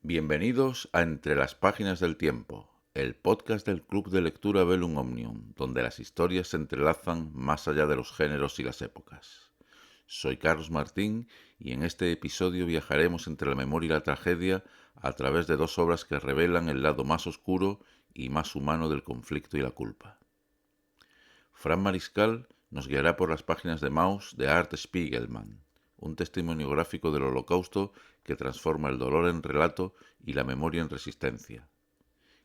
Bienvenidos a Entre las páginas del tiempo, el podcast del Club de Lectura Velum Omnium, donde las historias se entrelazan más allá de los géneros y las épocas. Soy Carlos Martín y en este episodio viajaremos entre la memoria y la tragedia a través de dos obras que revelan el lado más oscuro y más humano del conflicto y la culpa. Fran Mariscal nos guiará por las páginas de Maus de Art Spiegelman, un testimonio gráfico del Holocausto que transforma el dolor en relato y la memoria en resistencia.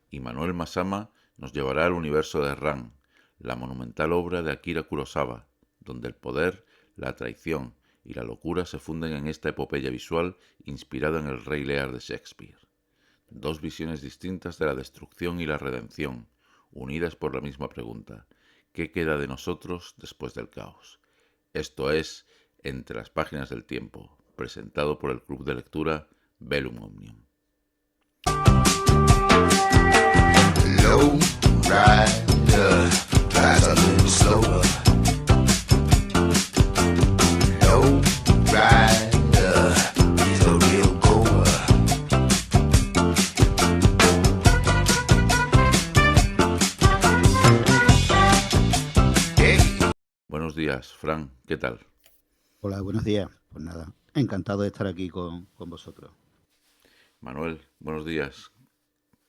Y Manuel Masama nos llevará al universo de Ran, la monumental obra de Akira Kurosawa, donde el poder, la traición y la locura se funden en esta epopeya visual inspirada en el Rey Lear de Shakespeare. Dos visiones distintas de la destrucción y la redención, unidas por la misma pregunta: ¿qué queda de nosotros después del caos? Esto es Entre las páginas del tiempo, presentado por el Club de Lectura Velum Omnium. Low rider, drives a little slower. Low rider, he's a real goer. Hey. Buenos días, Fran, ¿qué tal? Hola, buenos días. Pues nada, encantado de estar aquí con vosotros. Manuel, buenos días.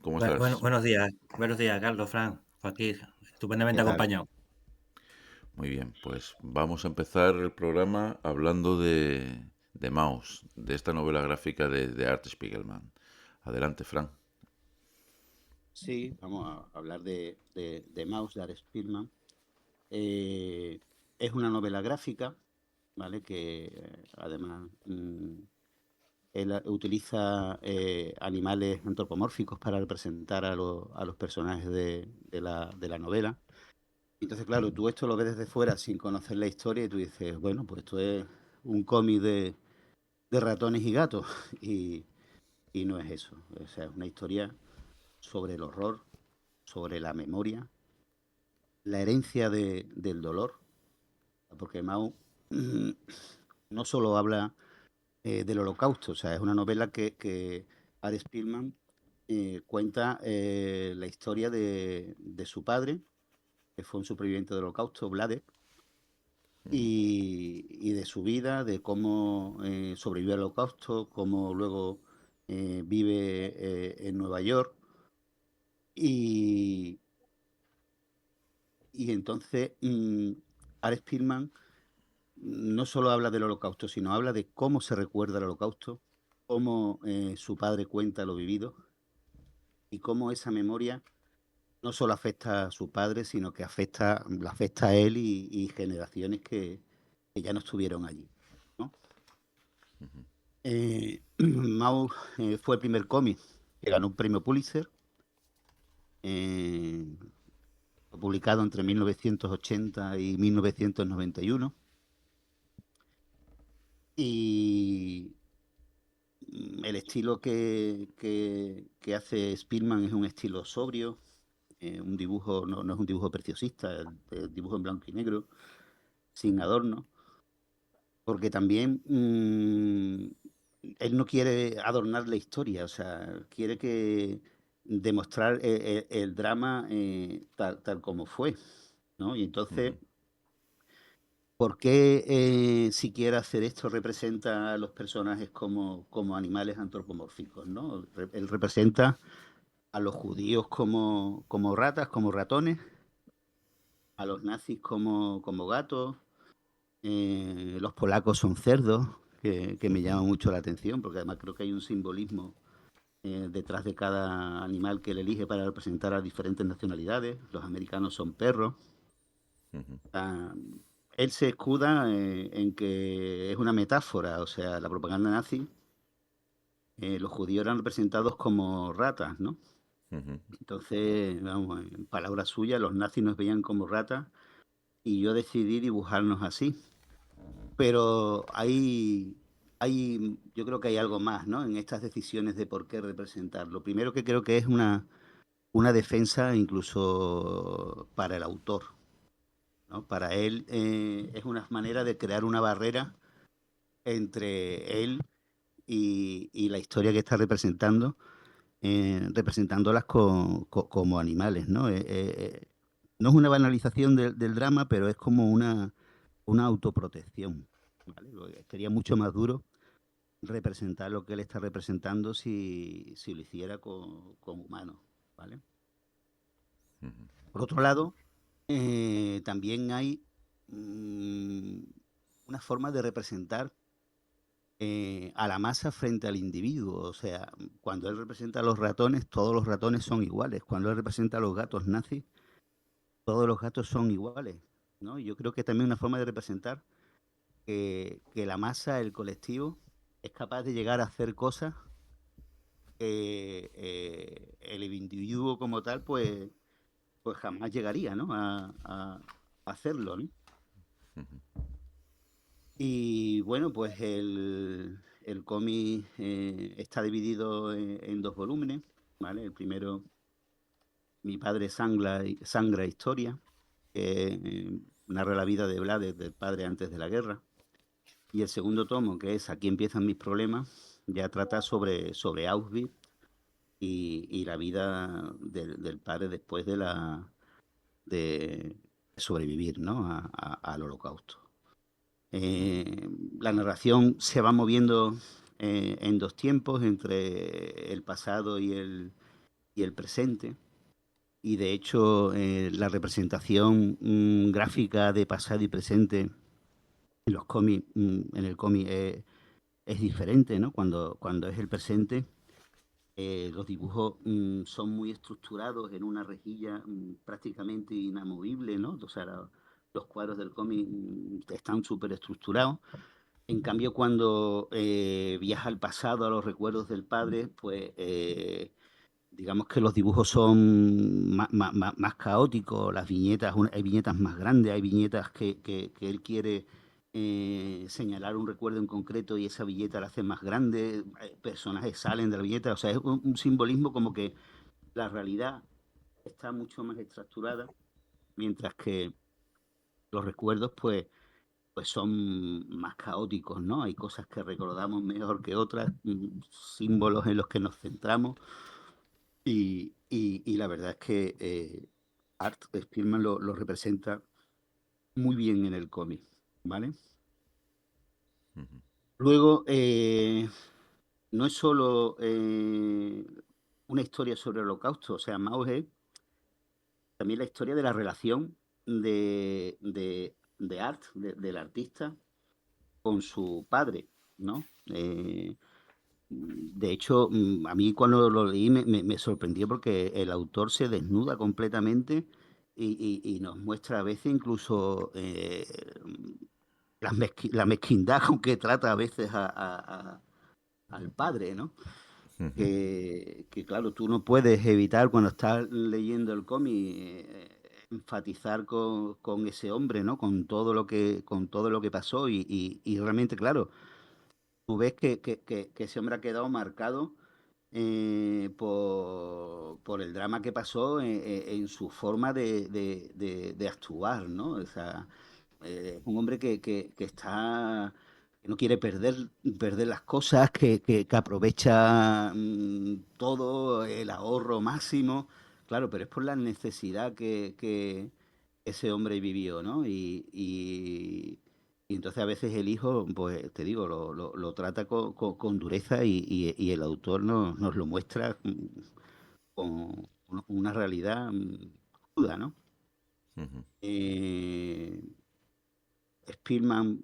¿Cómo estás? Buenos días, Carlos, Fran. Pues aquí, estupendamente ¿Qué tal? acompañado. Muy bien, pues vamos a empezar el programa hablando de Maus, de esta novela gráfica de Art Spiegelman. Adelante, Fran. Sí, vamos a hablar de Maus, de Art Spiegelman. Es una novela gráfica, ¿vale? Que además él utiliza animales antropomórficos para representar a los personajes de la novela. Entonces, claro, tú esto lo ves desde fuera sin conocer la historia y tú dices, bueno, pues esto es un cómic de ratones y gatos. Y no es eso. O sea, es una historia sobre el horror, sobre la memoria, la herencia del dolor. Porque Mao no solo habla del holocausto, o sea, es una novela que Ari Spiegelman cuenta la historia de su padre, que fue un superviviente del holocausto, Vladek, y de su vida, de cómo sobrevivió al holocausto, cómo luego vive en Nueva York. Y entonces Art Spiegelman no solo habla del holocausto, sino habla de cómo se recuerda el holocausto, cómo su padre cuenta lo vivido y cómo esa memoria no solo afecta a su padre, sino que la afecta a él y generaciones que ya no estuvieron allí, ¿no? Mao fue el primer cómic que ganó un premio Pulitzer, publicado entre 1980 y 1991. Y el estilo que hace Spielman es un estilo sobrio, un dibujo, no es un dibujo preciosista, el dibujo en blanco y negro, sin adorno, porque también él no quiere adornar la historia, o sea, quiere demostrar el drama tal como fue, ¿no? Y entonces, ¿por qué si quiere hacer esto representa a los personajes como animales antropomórficos, ¿no? Él representa a los judíos como ratas, como ratones, a los nazis como gatos, los polacos son cerdos, que me llama mucho la atención, porque además creo que hay un simbolismo detrás de cada animal que él elige para representar a diferentes nacionalidades. Los americanos son perros. Ah, él se escuda en que es una metáfora, o sea, la propaganda nazi, los judíos eran representados como ratas, ¿no? Entonces, vamos, en palabras suyas, los nazis nos veían como ratas y yo decidí dibujarnos así. Pero yo creo que hay algo más, ¿no? En estas decisiones de por qué representar. Lo primero que creo que es una defensa incluso para el autor, ¿no? Para él es una manera de crear una barrera entre él y la historia que está representando, representándolas como animales, ¿no? No es una banalización del drama, pero es como una autoprotección, ¿vale? Sería mucho más duro representar lo que él está representando si lo hiciera con humanos, ¿vale? Por otro lado, también hay mm, una forma de representar a la masa frente al individuo. O sea, cuando él representa a los ratones, todos los ratones son iguales. Cuando él representa a los gatos nazis, todos los gatos son iguales, ¿no? Y yo creo que también una forma de representar que la masa, el colectivo, es capaz de llegar a hacer cosas que el individuo como tal, pues jamás llegaría, ¿no? A hacerlo, ¿no? Y bueno, pues el cómic está dividido en dos volúmenes, ¿vale? El primero, Mi padre sangra historia, que narra la vida de Blades, del padre antes de la guerra. Y el segundo tomo, que es Aquí empiezan mis problemas, ya trata sobre Auschwitz y la vida del padre después de sobrevivir, ¿no? Al holocausto. La narración se va moviendo en dos tiempos, entre el pasado y el presente. Y de hecho, la representación gráfica de pasado y presente en los cómics, en el cómic es diferente, ¿no? Cuando es el presente, los dibujos son muy estructurados en una rejilla prácticamente inamovible, ¿no? O sea, los cuadros del cómic están súper estructurados. En cambio, cuando viaja al pasado, a los recuerdos del padre, pues digamos que los dibujos son más caóticos, las viñetas, hay viñetas más grandes, hay viñetas que él quiere señalar un recuerdo en concreto y esa viñeta la hace más grande, personajes salen de la viñeta, o sea, es un simbolismo como que la realidad está mucho más estructurada, mientras que los recuerdos, pues son más caóticos, ¿no? Hay cosas que recordamos mejor que otras, símbolos en los que nos centramos y la verdad es que Art Spiegelman lo representa muy bien en el cómic, ¿vale? Luego, no es solo una historia sobre el holocausto, o sea, Mauer, también la historia de la relación de Art, del artista, con su padre, ¿no? De hecho, a mí cuando lo leí me sorprendió porque el autor se desnuda completamente y nos muestra a veces incluso la mezquindad con que trata a veces al padre, ¿no? Que claro, tú no puedes evitar cuando estás leyendo el cómic enfatizar con ese hombre, ¿no? Con todo lo que pasó y realmente, claro, tú ves que ese hombre ha quedado marcado por el drama que pasó en su forma de actuar, ¿no? O sea, es un hombre que no quiere perder las cosas, que aprovecha todo, el ahorro máximo, claro, pero es por la necesidad que ese hombre vivió, ¿no? Y entonces a veces el hijo, pues te digo, lo trata con dureza y el autor nos lo muestra con una realidad cruda, ¿no? Eh, Spielman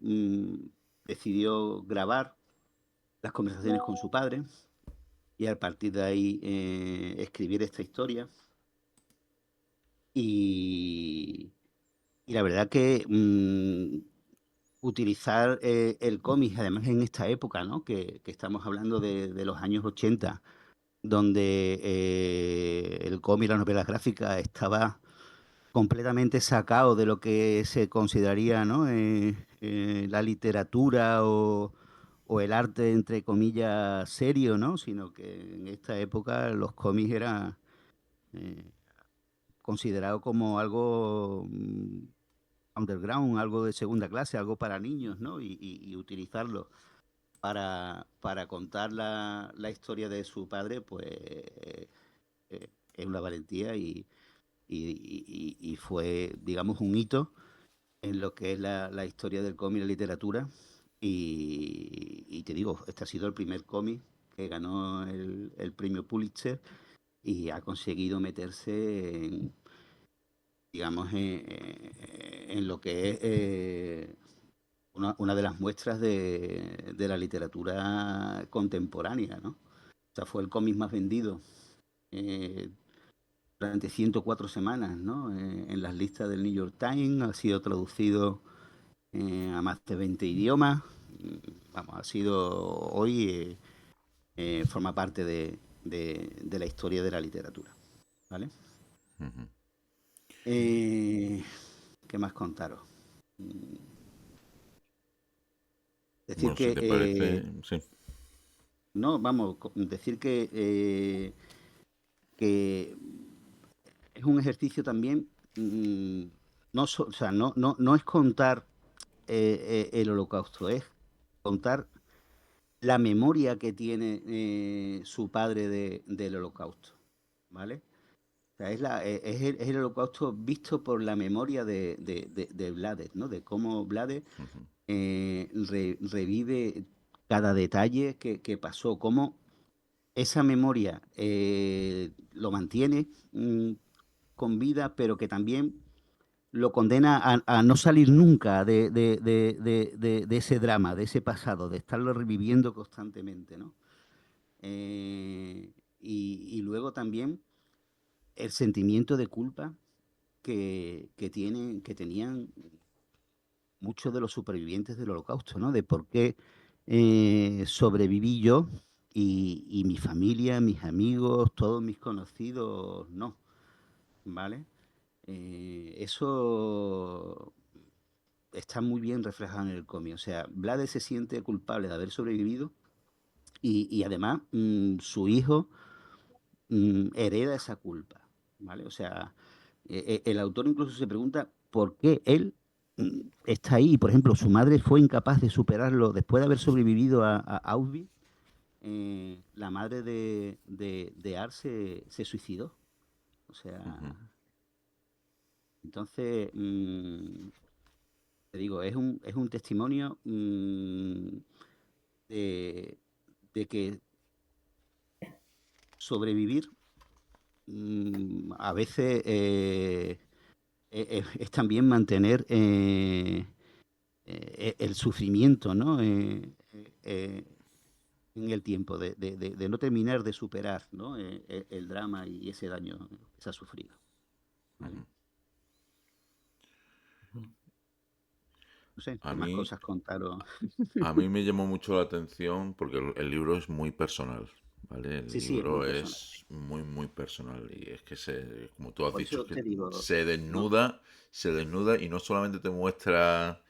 decidió grabar las conversaciones con su padre y a partir de ahí escribir esta historia. Y, y la verdad que utilizar el cómic, además en esta época, ¿no? Que estamos hablando de los años 80 donde el cómic, la novela gráfica estaba completamente sacado de lo que se consideraría, ¿no? La literatura o el arte, entre comillas, serio, ¿no? Sino que en esta época los cómics eran eh, considerados como algo underground, algo de segunda clase, algo para niños, ¿no? Y utilizarlo. para contar la historia de su padre, pues es una valentía y fue, digamos, un hito en lo que es la historia del cómic y la literatura. Y te digo, este ha sido el primer cómic que ganó el premio Pulitzer y ha conseguido meterse en, digamos, en lo que es una de las muestras de la literatura contemporánea, ¿no? O sea, fue el cómic más vendido eh, durante 104 semanas, ¿no? En las listas del New York Times, ha sido traducido a más de 20 idiomas. Vamos, ha sido hoy, forma parte de la historia de la literatura, ¿vale? Ujú. Eh, ¿Qué más contaros? Mm, Decir Bueno, si que, te parece, sí. no, vamos, decir que es un ejercicio también, o sea, no es contar el holocausto, es contar la memoria que tiene su padre del holocausto, ¿vale? O sea, es el holocausto visto por la memoria de Blades, ¿no? De cómo Blades Ujú. revive cada detalle que pasó, cómo esa memoria lo mantiene con vida, pero que también lo condena a no salir nunca de ese drama, de ese pasado, de estarlo reviviendo constantemente, ¿no? Y luego también el sentimiento de culpa que tenían muchos de los supervivientes del Holocausto, ¿no? De por qué sobreviví yo y mi familia, mis amigos, todos mis conocidos, no, ¿vale? Eso está muy bien reflejado en el cómic. O sea, Blade se siente culpable de haber sobrevivido y además su hijo hereda esa culpa, ¿vale? O sea, el autor incluso se pregunta por qué él está ahí. Por ejemplo, su madre fue incapaz de superarlo después de haber sobrevivido a Auschwitz. La madre de Art se suicidó. O Ujú. sea, entonces, te digo, es un testimonio de, de que sobrevivir a veces es también mantener el sufrimiento, ¿no? En el tiempo, de no terminar de superar, ¿no? El drama y ese daño que se ha sufrido, ¿vale? Ujú. No sé, A ¿qué más mí, cosas contaron? a mí me llamó mucho la atención porque el libro es muy personal, ¿vale? El Sí, sí, es muy libro personal. es muy, muy personal y es que como tú has Por dicho, es eso que te digo, se no, desnuda, se desnuda y no solamente te muestra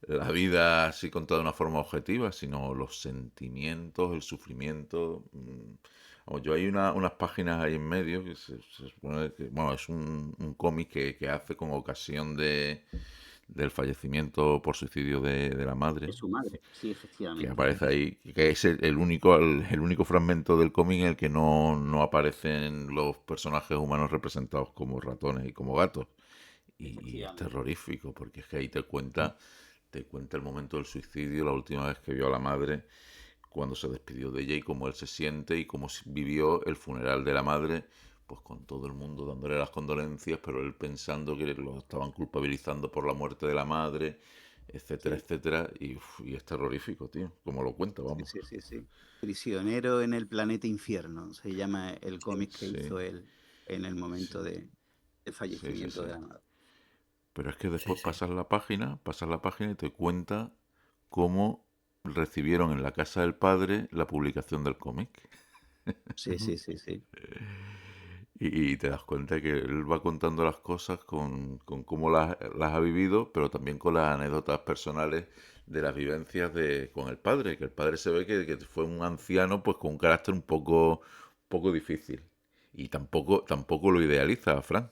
la vida así contada de una forma objetiva, sino los sentimientos, el sufrimiento. Vamos, yo hay unas páginas ahí en medio que se supone que, bueno, es un cómic que hace con ocasión del fallecimiento por suicidio de la madre, es su madre, sí, que efectivamente. aparece ahí, que es el único fragmento del cómic en el que no aparecen los personajes humanos representados como ratones y como gatos. Y es Efectivamente. terrorífico, porque es que ahí te cuenta el momento del suicidio, la última vez que vio a la madre, cuando se despidió de ella y cómo él se siente y cómo vivió el funeral de la madre, pues con todo el mundo dándole las condolencias, pero él pensando que lo estaban culpabilizando por la muerte de la madre, etcétera, Sí, etcétera, y es terrorífico, tío, como lo cuenta, sí, vamos. sí, sí, sí. Prisionero en el planeta infierno, se llama el cómic que Sí, hizo él en el sí, momento del sí, sí, fallecimiento sí. de la madre. Pero es que Sí, después sí. pasas la página y te cuenta cómo recibieron en la casa del padre la publicación del cómic. Sí, sí, sí, sí. Y te das cuenta que él va contando las cosas con cómo las ha vivido, pero también con las anécdotas personales de las vivencias con el padre, que el padre se ve que fue un anciano pues con un carácter un poco difícil. Y tampoco lo idealiza, Frank.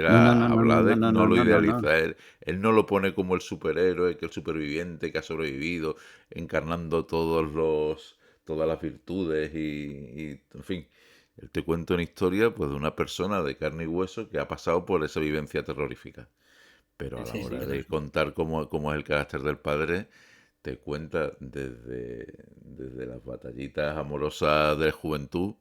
No, no, no, Era no, no, a no, Blades, no, no no, lo no, no, no. idealiza. Él no lo pone como el superhéroe, que el superviviente que ha sobrevivido, encarnando todas las virtudes en fin. Él te cuenta una historia pues de una persona de carne y hueso que ha pasado por esa vivencia terrorífica. Pero a la Sí, sí, hora yo de también. contar cómo es el carácter del padre, te cuenta desde las batallitas amorosas de juventud,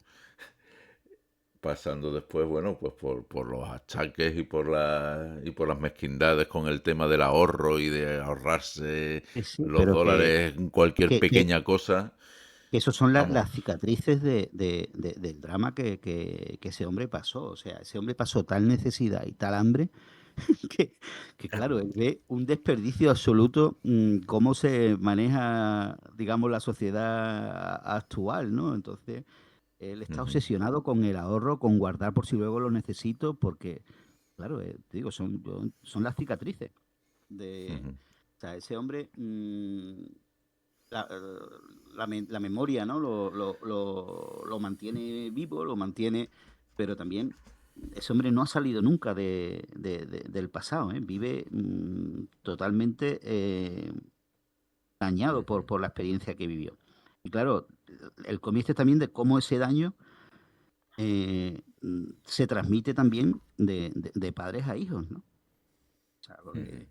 pasando después, bueno, pues por los achaques y por las mezquindades con el tema del ahorro y de ahorrarse Sí, sí, los pero dólares en cualquier que, que, pequeña cosa. que esos son Vamos. las cicatrices del drama que ese hombre pasó. O sea, ese hombre pasó tal necesidad y tal hambre que, que Claro. claro, él ve un desperdicio absoluto, cómo se maneja, digamos, la sociedad actual, ¿no? Entonces, él está Ujú, obsesionado con el ahorro, con guardar por si luego lo necesito, porque, claro, te digo, son las cicatrices de... ujú, O sea, ese hombre, la, la memoria, ¿no? Lo mantiene vivo, lo mantiene, pero también ese hombre no ha salido nunca del pasado, ¿eh? Vive totalmente dañado ujú, por la experiencia que vivió. Y claro, el cómic es también de cómo ese daño se transmite también de padres a hijos, ¿no? O sea, ujú. porque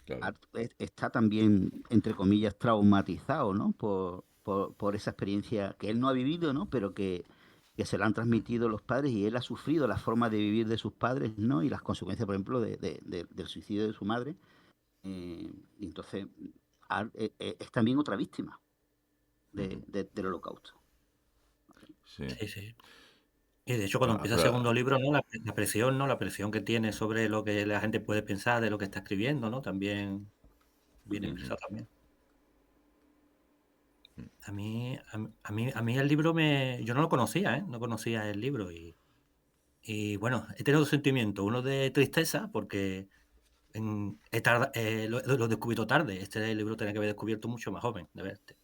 Claro. está también, entre comillas, traumatizado, ¿no? Por esa experiencia que él no ha vivido, ¿no? Pero que se la han Ujú, transmitido los padres y él ha sufrido la forma de vivir de sus padres, ¿no? Y las consecuencias, por ejemplo, del suicidio de su madre. Y entonces es también otra víctima ujú. del holocausto. Sí. Sí, sí. Y de hecho, cuando Ah, empieza el pero, segundo libro, ¿no? La presión, ¿no? La presión que tiene sobre lo que la gente puede pensar de lo que está escribiendo, ¿no? También viene ujú, expresado también. A mí el libro yo no lo conocía, ¿eh? No conocía el libro y bueno, he tenido dos sentimientos. Uno de tristeza porque lo he descubierto tarde. Este libro tenía que haber descubierto mucho más joven, de verte.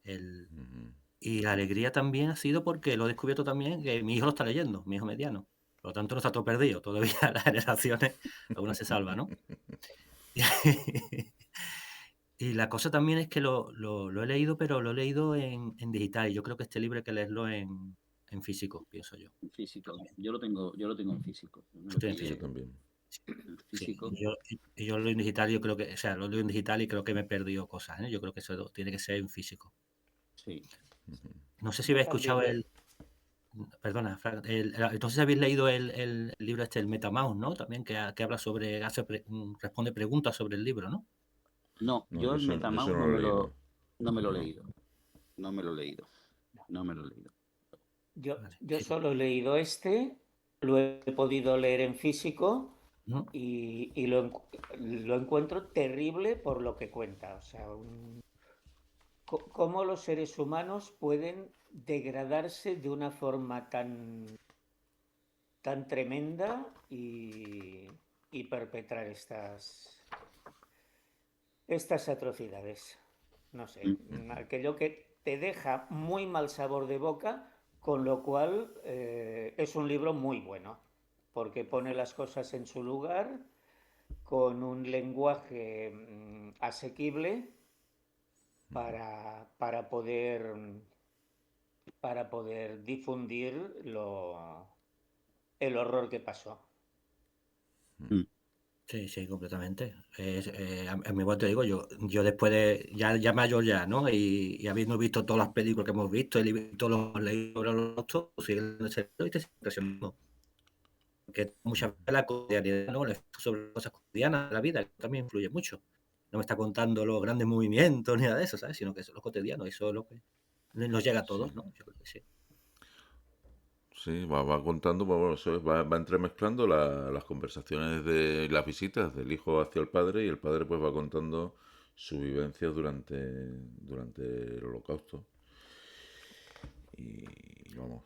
El, ujú. y la alegría también ha sido porque lo he descubierto también que mi hijo lo está leyendo, mi hijo mediano. Por lo tanto, no está todo perdido. Todavía las generaciones, algunas se salva, ¿no? Y la cosa también es que lo he leído, pero lo he leído en digital. Y yo creo que este libro hay que leerlo en físico, pienso yo. En físico. También. Yo lo tengo en físico. Yo me Yo lo estoy en Yo pillé físico. también. en Sí, físico. y yo lo leo en digital, yo creo que, o sea, lo leo en digital y creo que me he perdido cosas, ¿eh? Yo creo que eso tiene que ser en físico. Sí. No sé si Yo habéis también escuchado lo... perdona, Fran, entonces habéis leído el libro este, el MetaMouse, ¿no? También que habla sobre, responde preguntas sobre el libro, ¿no? No, No, yo yo el eso Metamaus no lo he leído. no me lo he No. leído. No me lo he leído. No me lo he leído. Vale, Yo sí. solo he leído este, lo he podido leer en físico ¿No? y lo encuentro terrible por lo que cuenta. O sea, cómo los seres humanos pueden degradarse de una forma tan tremenda y perpetrar estas atrocidades. No sé, aquello que te deja muy mal sabor de boca, con lo cual es un libro muy bueno, porque pone las cosas en su lugar, con un lenguaje asequible para poder difundir el horror que pasó. Mm. Sí, sí, completamente. A mí, igual te digo, yo después de, ya mayor ya, ¿no? Y habiendo visto todas las películas que hemos visto, y visto los leído los otros, siguen y te sigue impresionando. Que muchas veces la cotidianidad, ¿no? El efecto sobre cosas cotidianas de la vida que también influye mucho. No me está contando los grandes movimientos ni nada de eso, ¿sabes? Sino que es lo cotidiano, eso es lo que nos llega a Sí. todos, ¿no? Yo creo que sí. Sí, va contando, bueno, eso va entremezclando las conversaciones de las visitas del hijo hacia el padre y el padre pues va contando sus vivencias durante el holocausto. Y vamos,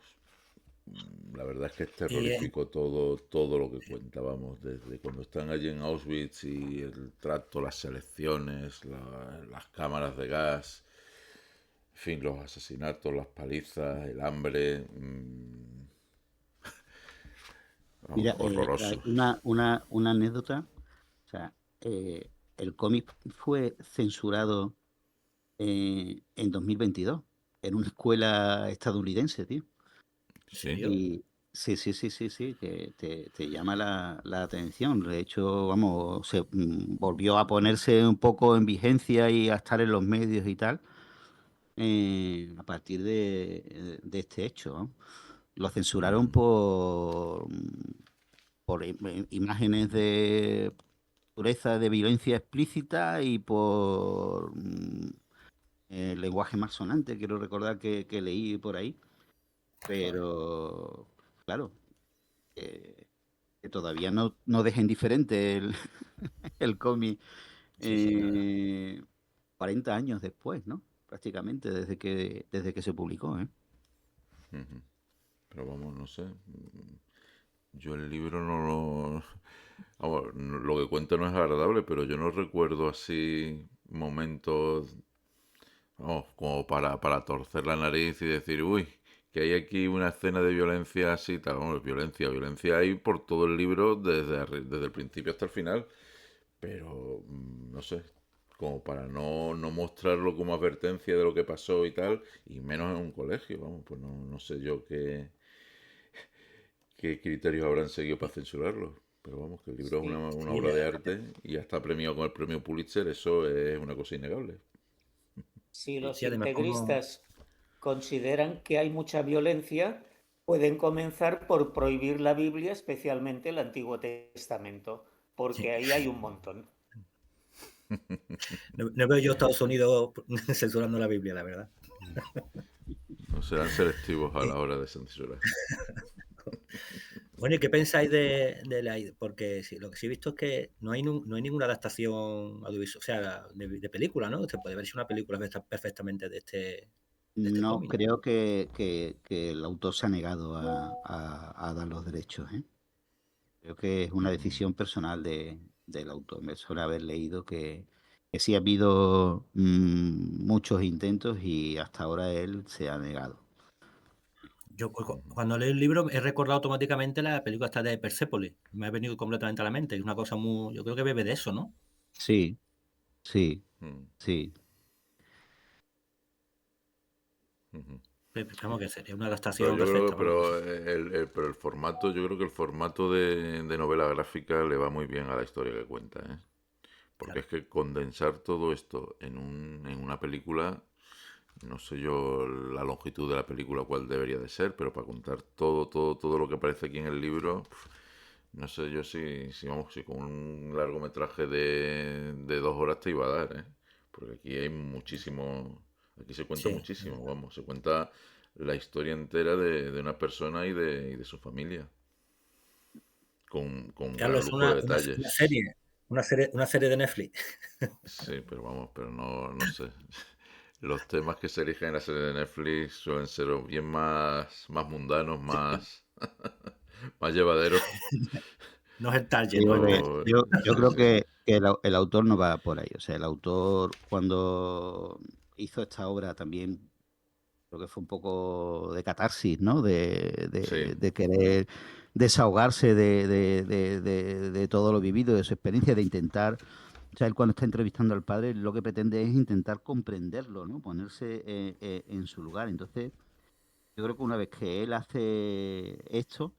la verdad es que es Y terrorífico todo lo que cuenta, vamos, desde cuando están allí en Auschwitz y el trato, las selecciones, las cámaras de gas, en fin, los asesinatos, las palizas, el hambre. Mira, Horroroso. una anécdota. O sea, el cómic fue censurado en 2022 en una escuela estadounidense, tío. ¿En Sí. serio? Y sí, sí, sí, sí, sí, que te llama la atención. De hecho, vamos, se volvió a ponerse un poco en vigencia y a estar en los medios y tal, a partir de este hecho, ¿no? Lo censuraron por imágenes de pureza, de violencia explícita y por lenguaje malsonante, quiero recordar que leí por ahí. Joder. Pero, claro, que todavía no deja indiferente el cómic Sí, sí, claro. 40 años después, ¿no? Prácticamente desde que se publicó, ¿eh? Ujú. Pero vamos, no sé. Yo el libro no lo... Vamos, lo que cuenta no es agradable, pero yo no recuerdo así momentos, vamos, como para torcer la nariz y decir, uy, que hay aquí una escena de violencia así, tal. Vamos, violencia hay por todo el libro desde el principio hasta el final, pero no sé, como para no mostrarlo como advertencia de lo que pasó y tal, y menos en un colegio, vamos, pues no sé yo qué criterios habrán seguido para censurarlo. Pero vamos, que el libro es Sí, una Sí, obra de arte y ya está premiado con el premio Pulitzer, eso es una cosa innegable. si sí, los sí, además como... integristas consideran que hay mucha violencia, pueden comenzar por prohibir la Biblia, especialmente el Antiguo Testamento, Sí. porque ahí hay un montón. No veo yo a Estados Unidos censurando la Biblia, la verdad. No serán selectivos a la Y, hora de censurar. bueno, ¿y qué pensáis de la... Porque sí, lo que sí he visto es que no hay ninguna adaptación audiovisual, o sea, de película, ¿no? Se puede ver si una película perfectamente de este No cómic, ¿no? creo que el autor se ha negado a dar los derechos, ¿eh? Creo que es una Ujú. decisión personal del autor. Me suele haber leído que sí ha habido muchos intentos y hasta ahora él se ha negado. Yo cuando leo el libro he recordado automáticamente la película esta de Persepolis. Me ha venido completamente a la mente. Es una cosa muy... Yo creo que bebe de eso, ¿no? Sí, sí, Mm, sí. ujú. Vamos, que sería una Pero adaptación yo creo perfecta, que vamos. pero el formato, yo creo que el formato de novela gráfica le va muy bien a la historia que cuenta, ¿eh? Porque Claro. es que condensar todo esto en una película, no sé yo la longitud de la película cuál debería de ser, pero para contar todo lo que aparece aquí en el libro, no sé yo si vamos, si con un largometraje de 2 horas te iba a dar, ¿eh? Porque aquí hay muchísimo, aquí se cuenta Sí. muchísimo, vamos, se cuenta la historia entera de una persona y de su familia, con gran Carlos, es lujo de una detalles. serie. Una serie de Netflix. Sí, pero vamos, pero no sé. Los temas que se eligen en la serie de Netflix suelen ser o bien más mundanos, más llevaderos. No es el target, no es Digo el que target. O, yo sí, creo sí. que el autor no va por ahí. O sea, el autor cuando hizo esta obra también creo que fue un poco de catarsis, ¿no? Sí. De querer desahogarse de todo lo vivido, de su experiencia, de intentar, o sea, él cuando está entrevistando al padre, lo que pretende es intentar comprenderlo, ¿no? Ponerse en su lugar. Entonces, yo creo que una vez que él hace esto,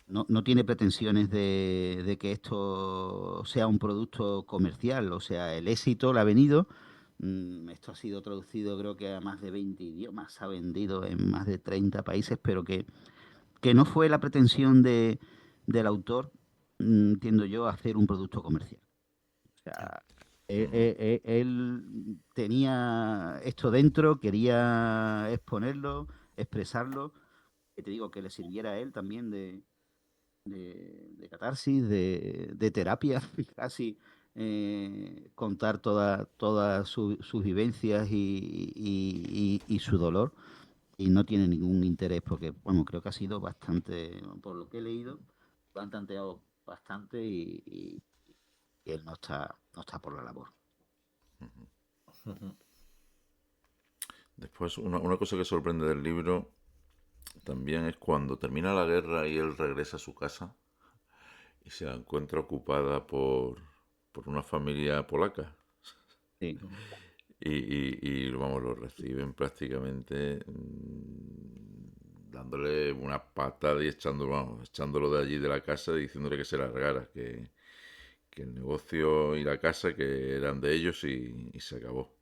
no tiene pretensiones de que esto sea un producto comercial, o sea, el éxito le ha venido. Esto ha sido traducido creo que a más de 20 idiomas, se ha vendido en más de 30 países, pero que no fue la pretensión del autor, entiendo yo, hacer un producto comercial. O Claro. sea, Ujú, él tenía esto dentro, quería exponerlo, expresarlo, que te digo que le sirviera a él también de catarsis, de terapia, casi contar todas sus vivencias y su dolor. Y no tiene ningún interés porque, bueno, creo que ha sido bastante, por lo que he leído, lo han tanteado bastante y él no está por la labor. ujú. Ujú. Después, una cosa que sorprende del libro también es cuando termina la guerra y él regresa a su casa y se la encuentra ocupada por una familia polaca. Sí. Vamos, lo reciben prácticamente dándole una patada y echándolo de allí de la casa, diciéndole que se largara, que el negocio y la casa que eran de ellos y se acabó.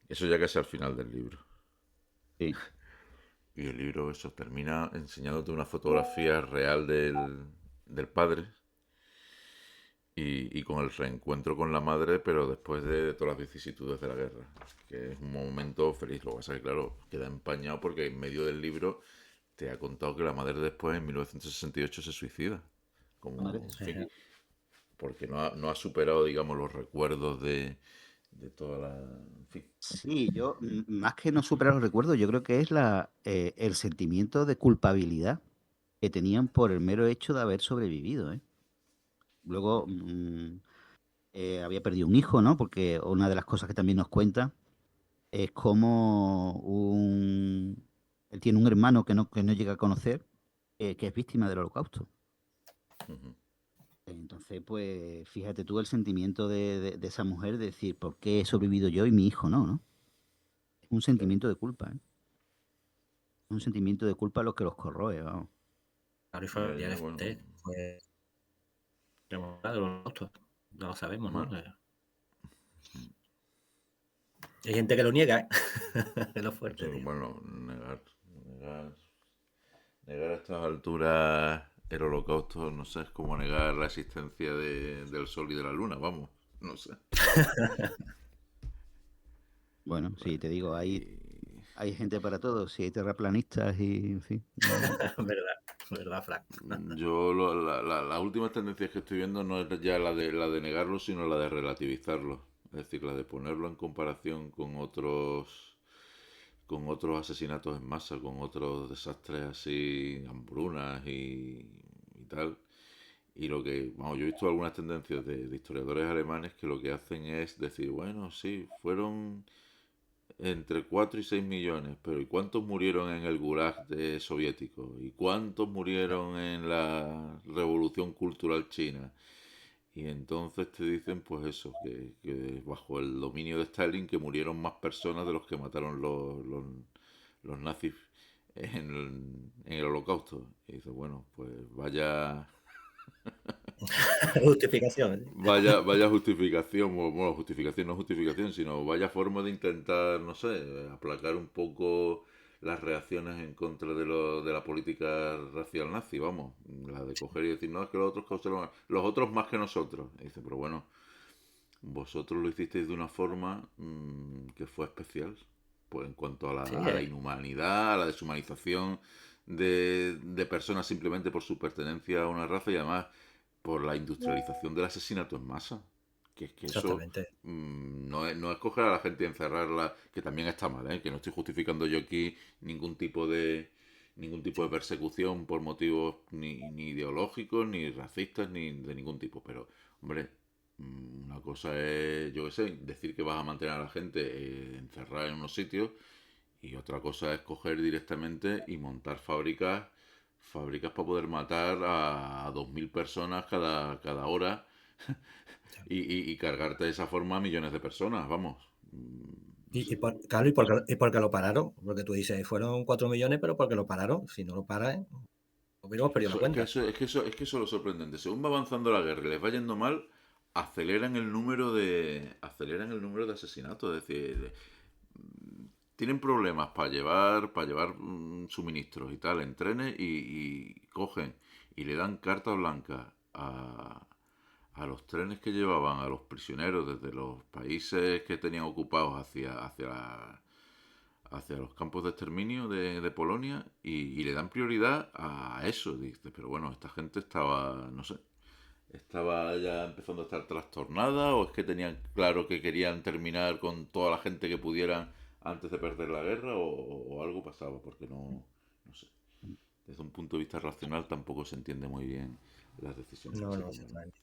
Eso ya casi al final del libro. Sí. Y el libro eso termina enseñándote una fotografía real del padre y con el reencuentro con la madre, pero después de todas las vicisitudes de la guerra, que es un momento feliz. Lo que pasa es que, claro, queda empañado porque en medio del libro te ha contado que la madre después, en 1968, se suicida. Como, Madre. en fin, porque no ha superado, digamos, los recuerdos de toda la... En fin. Sí, yo, más que no superar los recuerdos, yo creo que es el sentimiento de culpabilidad que tenían por el mero hecho de haber sobrevivido, ¿eh? Luego, había perdido un hijo, ¿no? Porque una de las cosas que también nos cuenta es cómo él tiene un hermano que no llega a conocer, que es víctima del holocausto. Ujú. Entonces, pues, fíjate tú el sentimiento de esa mujer de decir, ¿por qué he sobrevivido yo y mi hijo no, no? Es un sentimiento de culpa, ¿eh? Un sentimiento de culpa lo que los corroe, vamos. Claro, y Ya, familiares bueno. pues, de los otros, no lo sabemos, ¿no? Bueno. Hay gente que lo niega, ¿eh? Es lo Sí, fuerte, tío. bueno, negar a estas alturas el holocausto, no sé, es como negar la existencia del sol y de la luna, vamos, no sé. Bueno, sí, te digo, hay, Y hay gente para todo, si hay terraplanistas y, en fin. verdad, Frank. las últimas tendencias que estoy viendo no es ya la de negarlo, sino la de relativizarlo. Es decir, la de ponerlo en comparación con otros asesinatos en masa, con otros desastres así, hambrunas y tal. Y vamos, yo he visto algunas tendencias de historiadores alemanes que lo que hacen es decir, bueno, sí, fueron entre 4 y 6 millones, pero ¿y cuántos murieron en el Gulag soviético? ¿Y cuántos murieron en la Revolución Cultural China? Y entonces te dicen, pues eso, que bajo el dominio de Stalin que murieron más personas de los que mataron los nazis en el Holocausto. Y dices, bueno, pues vaya, Justificación, ¿eh? vaya justificación, bueno, justificación no justificación, sino vaya forma de intentar, no sé, aplacar un poco las reacciones en contra de la política racial nazi, vamos, la de coger y decir, no, es que los otros más que nosotros. Y dice, pero bueno, vosotros lo hicisteis de una forma que fue especial, pues en cuanto a la, Sí, a la inhumanidad, a la deshumanización de personas simplemente por su pertenencia a una raza y además por la industrialización del asesinato en masa. Que es que eso exactamente. no es coger a la gente y encerrarla, que también está mal, ¿eh? Que no estoy justificando yo aquí ningún tipo de persecución por motivos ni ideológicos, ni racistas, ni de ningún tipo. Pero, hombre, una cosa es, yo qué sé, decir que vas a mantener a la gente encerrada en unos sitios y otra cosa es coger directamente y montar fábricas para poder matar a 2.000 personas cada hora y cargarte de esa forma a millones de personas, vamos. No sé. Claro, ¿y por qué lo pararon? Porque tú dices, fueron 4 millones, pero ¿por qué lo pararon? Si no lo paran, hubiéramos Es que perdido la eso, es que cuenta. eso, es que eso, es que eso es lo sorprendente. Según va avanzando la guerra y les va yendo mal, aceleran el número de asesinatos. Es decir, tienen problemas para llevar suministros y tal en trenes y cogen y le dan carta blanca a los trenes que llevaban a los prisioneros desde los países que tenían ocupados hacia los campos de exterminio de Polonia y le dan prioridad a eso. Dice, pero bueno, esta gente estaba, no sé, estaba ya empezando a estar trastornada o es que tenían claro que querían terminar con toda la gente que pudieran antes de perder la guerra o algo pasaba, porque no sé. Desde un punto de vista racional tampoco se entiende muy bien las decisiones que No, se no, toman. exactamente.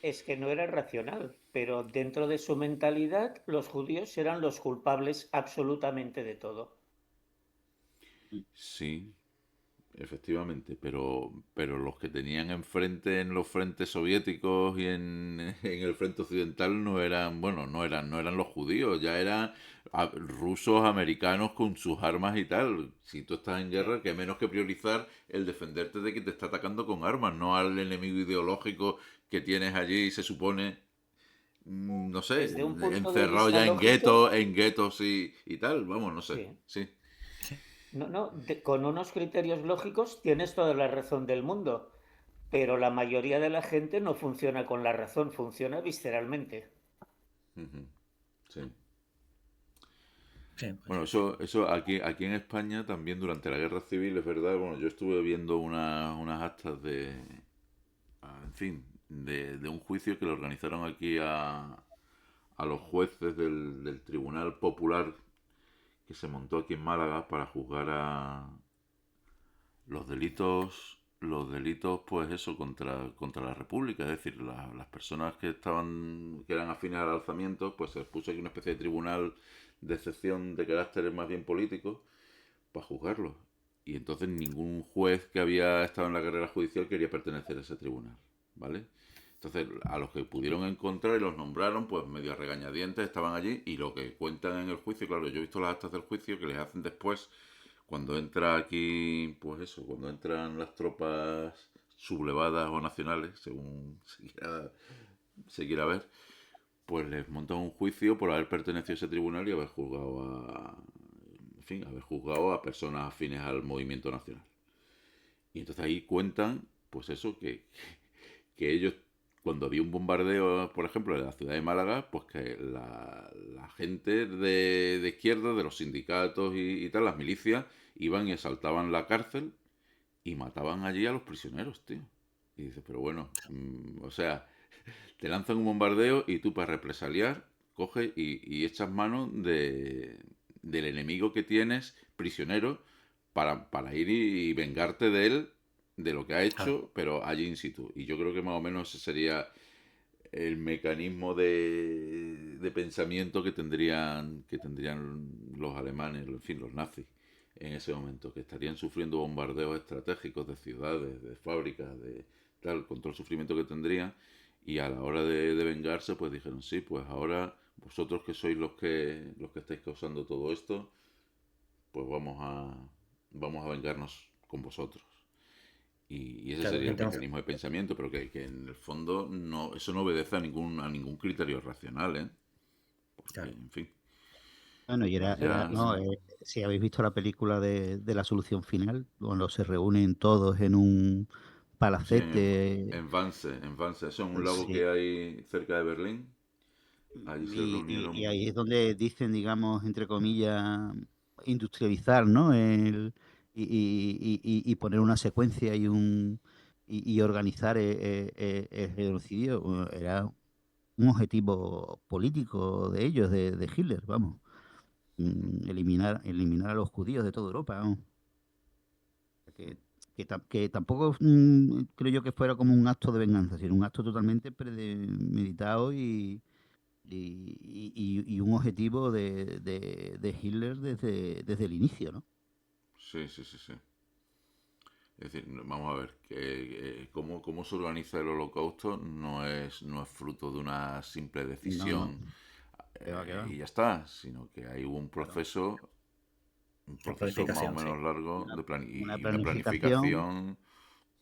Es que no era racional, pero dentro de su mentalidad los judíos eran los culpables absolutamente de todo. Sí, efectivamente, pero los que tenían enfrente en los frentes soviéticos y en el frente occidental no eran, bueno, no eran los judíos, ya eran rusos, americanos con sus armas y tal. Si tú estás en Sí. guerra, qué menos que priorizar el defenderte de que te está atacando con armas, no al enemigo ideológico que tienes allí y se supone, no sé, Desde un punto de encerrado vista ya lógico, en guetos y tal, vamos, no sé, sí. sí. No, no, con unos criterios lógicos tienes toda la razón del mundo, pero la mayoría de la gente no funciona con la razón, funciona visceralmente. Ujú, sí. Sí, Bueno, sí. eso aquí en España también durante la guerra civil es verdad. Bueno, yo estuve viendo unas actas en fin, de un juicio que le organizaron aquí a los jueces del Tribunal Popular que se montó aquí en Málaga para juzgar a los delitos, pues eso, contra la República. Es decir, las personas que eran afines al alzamiento, pues se les puso aquí una especie de tribunal de excepción de carácter más bien político para juzgarlo. Y entonces ningún juez que había estado en la carrera judicial quería pertenecer a ese tribunal, ¿vale? Entonces, a los que pudieron encontrar y los nombraron, pues medio a regañadientes estaban allí y lo que cuentan en el juicio, claro, yo he visto las actas del juicio que les hacen después, cuando entra aquí, pues eso, cuando entran las tropas sublevadas o nacionales, según se quiera ver, pues les montan un juicio por haber pertenecido a ese tribunal y haber juzgado en fin, haber juzgado a personas afines al movimiento nacional. Y entonces ahí cuentan, pues eso, que ellos, cuando había un bombardeo, por ejemplo, en la ciudad de Málaga, pues que la gente de izquierda, de los sindicatos y tal, las milicias, iban y asaltaban la cárcel y mataban allí a los prisioneros, tío. Y dices, pero bueno, o sea, te lanzan un bombardeo y tú para represaliar coges y echas mano del enemigo que tienes prisionero para ir y vengarte de él, de lo que ha Claro. hecho, pero allí in situ. Y yo creo que más o menos ese sería el mecanismo de pensamiento que tendrían los alemanes, en fin, los nazis en ese momento, que estarían sufriendo bombardeos estratégicos de ciudades, de fábricas, de tal, con todo el sufrimiento que tendrían, y a la hora de vengarse, pues dijeron, sí, pues ahora vosotros que sois los que estáis causando todo esto, pues vamos a vengarnos con vosotros. Y ese Claro, sería el entonces, mecanismo de pensamiento, pero que en el fondo no, eso no obedece a ningún criterio racional, ¿eh? Porque, claro. en fin, Bueno, y pues ya, sí. no, si habéis visto la película de la solución final, cuando se reúnen todos en un Sí, palacete, En Vance, eso es un lago sí, que hay cerca de Berlín. Allí se y reunieron. ahí es donde dicen, digamos, entre comillas, industrializar, ¿no? Y poner una secuencia y organizar el genocidio. Bueno, era un objetivo político de ellos, de Hitler, vamos. Eliminar a los judíos de toda Europa, vamos. Que, que tampoco creo yo que fuera como un acto de venganza, sino un acto totalmente premeditado y un objetivo de Hitler desde el inicio, ¿no? Sí, sí, sí, sí. Es decir, vamos a ver, cómo se organiza el holocausto no es fruto de una simple No, no, decisión que va, y ya está, sino que hay claro. un La proceso más o planificación, sí. menos largo Una y una planificación planificación.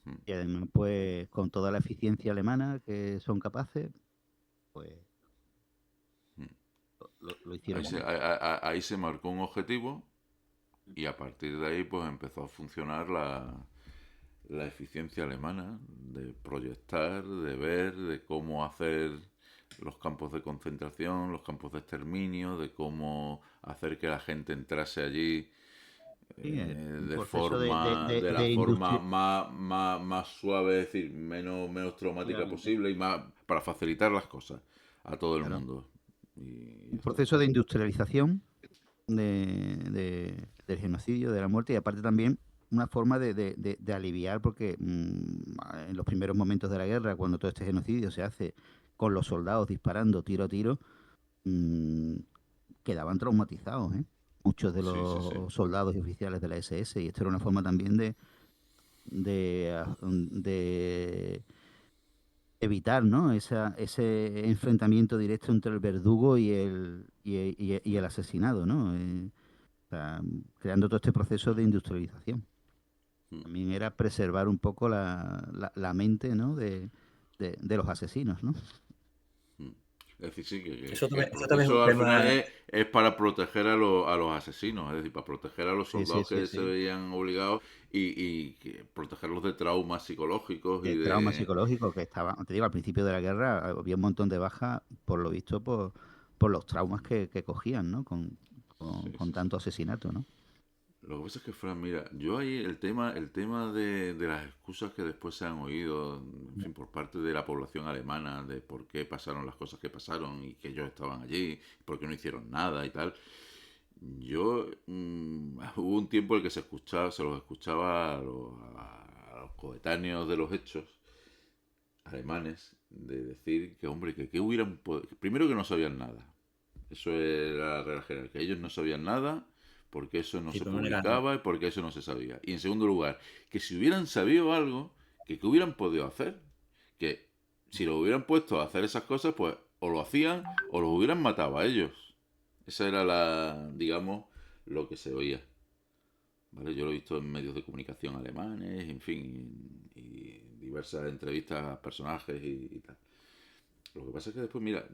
Mm, y además, pues, con toda la eficiencia alemana que son capaces, pues, mm. lo hicieron muy bien. Ahí se marcó un objetivo y a partir de ahí pues empezó a funcionar la eficiencia alemana de proyectar, de ver, de cómo hacer los campos de concentración, los campos de exterminio, de cómo hacer que la gente entrase allí Sí, un proceso de la de forma industria. más suave, es decir, menos traumática Efectivamente, posible y más para facilitar las cosas a todo el claro. mundo. Y ya Un está. proceso de industrialización del genocidio, de la muerte, y aparte también una forma de aliviar, porque en los primeros momentos de la guerra, cuando todo este genocidio se hace con los soldados disparando tiro a tiro, mm, quedaban traumatizados, ¿eh? muchos de Sí, sí, sí. los soldados y oficiales de la SS, y esto era una forma también de evitar, ¿no? Ese enfrentamiento directo entre el verdugo y el asesinado, ¿no? O sea, creando todo este proceso de industrialización. Mm, También era preservar un poco la mente, ¿no? De los asesinos, ¿no? mm. Es decir, sí, Eso que el también, eso también es proceso un al final tema. es para proteger a los asesinos, es decir, para proteger a los Sí, sí, soldados sí, que se sí. veían obligados y protegerlos de traumas psicológicos y De trauma de... psicológico que estaba, te digo, al principio de la guerra había un montón de bajas, por lo visto, por los traumas que cogían, ¿no? Sí, Con sí, sí. tanto asesinato, ¿no? Lo que pasa es que, Fran, mira, yo ahí el tema de las excusas que después se han oído, en fin, por parte de la población alemana, de por qué pasaron las cosas que pasaron y que ellos estaban allí, por qué no hicieron nada y tal. Yo hubo un tiempo en el que se los escuchaba a los coetáneos de los hechos alemanes de decir que, hombre, que hubieran primero que no sabían nada. Eso era la regla general, que ellos no sabían nada porque eso no Sí, se pero no negaron. publicaba y porque eso no se sabía. Y en segundo lugar, que si hubieran sabido algo, que hubieran podido hacer. Que si lo hubieran puesto a hacer esas cosas, pues o lo hacían o los hubieran matado a ellos. Esa era digamos, lo que se oía. ¿Vale? Yo lo he visto en medios de comunicación alemanes, en fin, y diversas entrevistas a personajes y tal. Lo que pasa es que después, mira,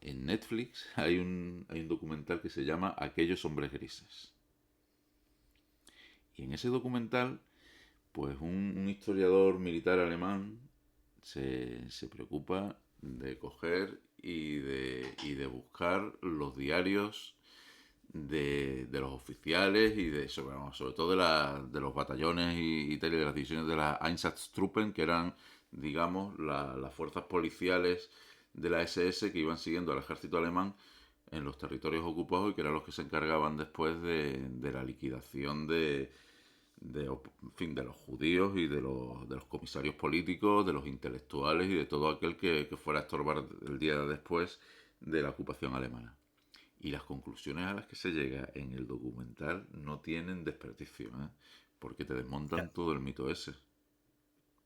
en Netflix hay un documental que se llama Aquellos hombres grises. Y en ese documental, pues un historiador militar alemán se preocupa de coger y de buscar los diarios de los oficiales y sobre todo de los batallones y tal, y de las divisiones de las Einsatztruppen, que eran, digamos, las fuerzas policiales de la SS que iban siguiendo al ejército alemán en los territorios ocupados y que eran los que se encargaban después de la liquidación en fin, de los judíos y de los comisarios políticos, de los intelectuales y de todo aquel que fuera a estorbar el día después de la ocupación alemana. Y las conclusiones a las que se llega en el documental no tienen desperdicio, ¿eh? Porque te Ya. desmontan todo el mito ese.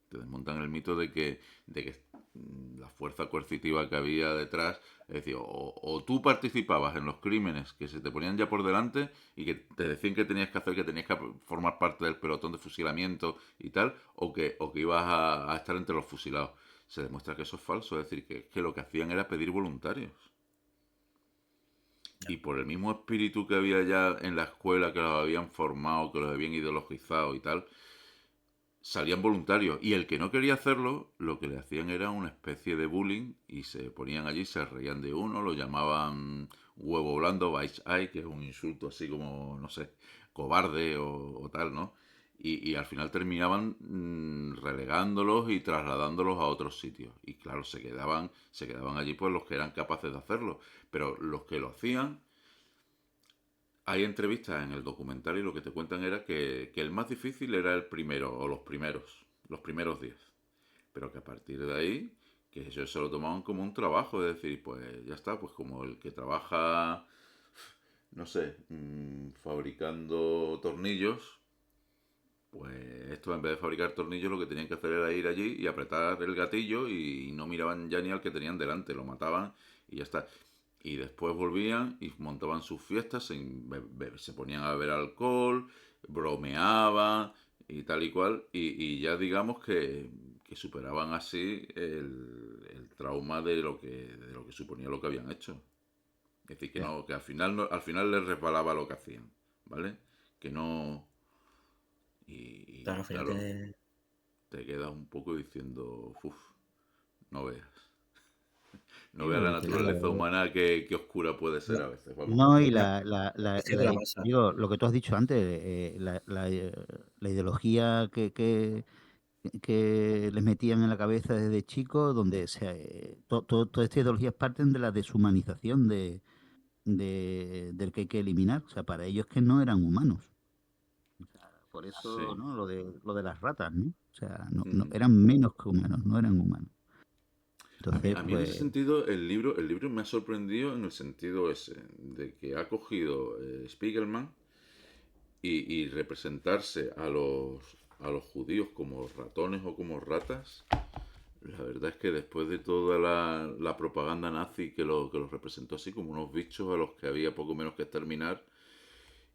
Te desmontan el mito de que la fuerza coercitiva que había detrás, es decir, o tú participabas en los crímenes que se te ponían ya por delante y que te decían que tenías que hacer, que tenías que formar parte del pelotón de fusilamiento y tal, o que ibas a estar entre los fusilados. Se demuestra que eso es falso, es decir, que lo que hacían era pedir voluntarios. Y por el mismo espíritu que había ya en la escuela, que los habían formado, que los habían ideologizado y tal, salían voluntarios. Y el que no quería hacerlo, lo que le hacían era una especie de bullying y se ponían allí, se reían de uno, lo llamaban huevo blando, Weissei, que es un insulto así como, no sé, cobarde o tal, ¿no? Y al final terminaban relegándolos y trasladándolos a otros sitios. Y claro, se quedaban allí pues los que eran capaces de hacerlo. Pero los que lo hacían, hay entrevistas en el documental y lo que te cuentan era que el más difícil era el primero, o los primeros 10. Pero que a partir de ahí, que ellos se lo tomaban como un trabajo, es decir, pues ya está, pues como el que trabaja, no sé, fabricando tornillos, pues esto en vez de fabricar tornillos lo que tenían que hacer era ir allí y apretar el gatillo y no miraban ya ni al que tenían delante, lo mataban y ya está. Y después volvían y montaban sus fiestas, se ponían a beber alcohol, bromeaban y tal y cual, y ya digamos que superaban así el trauma de lo que suponía lo que habían hecho. Es decir, que Ya. no, que al final, al final les resbalaba lo que hacían, ¿vale? Que no... Claro, Y claro, fíjate. te quedas un poco diciendo, uff, no veas. No Sí, veas la porque naturaleza claro, humana que oscura puede ser La, a veces, vamos. no, y la bestia de la masa. digo, lo que tú has dicho antes, la ideología que les metían en la cabeza desde chicos, donde todas estas ideologías parten de la deshumanización del que hay que eliminar. O sea, para ellos que no eran humanos. Por eso, Sí. ¿no? Lo de las ratas, ¿no? O sea, Ujú. eran menos que humanos, no eran humanos. Entonces, a mí en ese sentido el libro me ha sorprendido en el sentido ese, de que ha cogido Spiegelman y representarse a los judíos como ratones o como ratas. La verdad es que después de toda la propaganda nazi que los representó así como unos bichos a los que había poco menos que exterminar,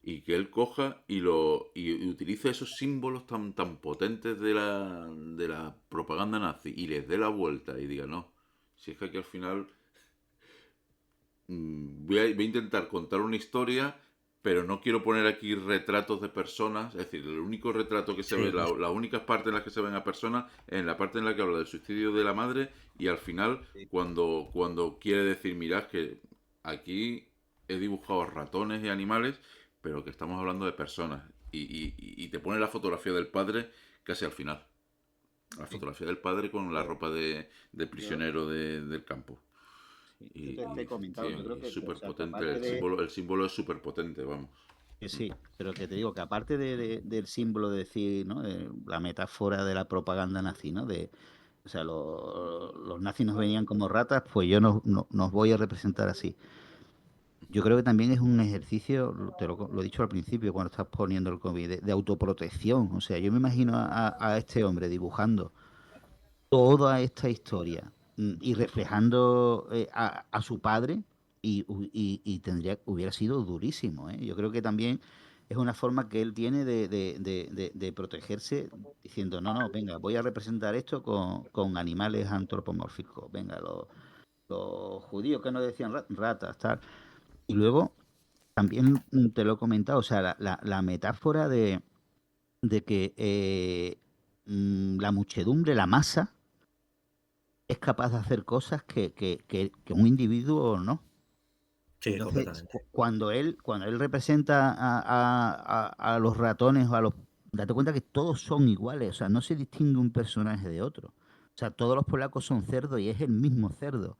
y que él coja y utilice esos símbolos tan potentes de la propaganda nazi y les dé la vuelta y diga, no, si es que aquí al final voy a intentar contar una historia, pero no quiero poner aquí retratos de personas. Es decir, el único retrato que se ve, las únicas partes en las que se ven a personas, es en la parte en la que habla del suicidio de la madre, y al final, cuando quiere decir, mirad que aquí he dibujado ratones y animales, pero que estamos hablando de personas. Y te pone la fotografía del padre casi al final. La fotografía del padre con la ropa de prisionero del campo. Y, yo te he comentado, tío, yo creo es que, súper o sea, que potente, aparte de... el símbolo es súper potente, vamos. Sí, pero que te digo que aparte del símbolo de decir, ¿no? La metáfora de la propaganda nazi, ¿no? O sea, los nazis nos venían como ratas, pues yo nos voy a representar así. Yo creo que también es un ejercicio, lo he dicho al principio, cuando estás poniendo el COVID, de autoprotección. O sea, yo me imagino a este hombre dibujando toda esta historia y reflejando a su padre y hubiera sido durísimo, ¿eh? Yo creo que también es una forma que él tiene de protegerse diciendo, no, venga, voy a representar esto con animales antropomórficos, venga, los judíos que nos decían ratas, tal. Y luego también te lo he comentado, o sea, la metáfora de que la muchedumbre, la masa, es capaz de hacer cosas que un individuo no. Sí, Entonces, completamente. cuando él representa a los ratones o a los... Date cuenta que todos son iguales, o sea, no se distingue un personaje de otro. O sea, todos los polacos son cerdos y es el mismo cerdo.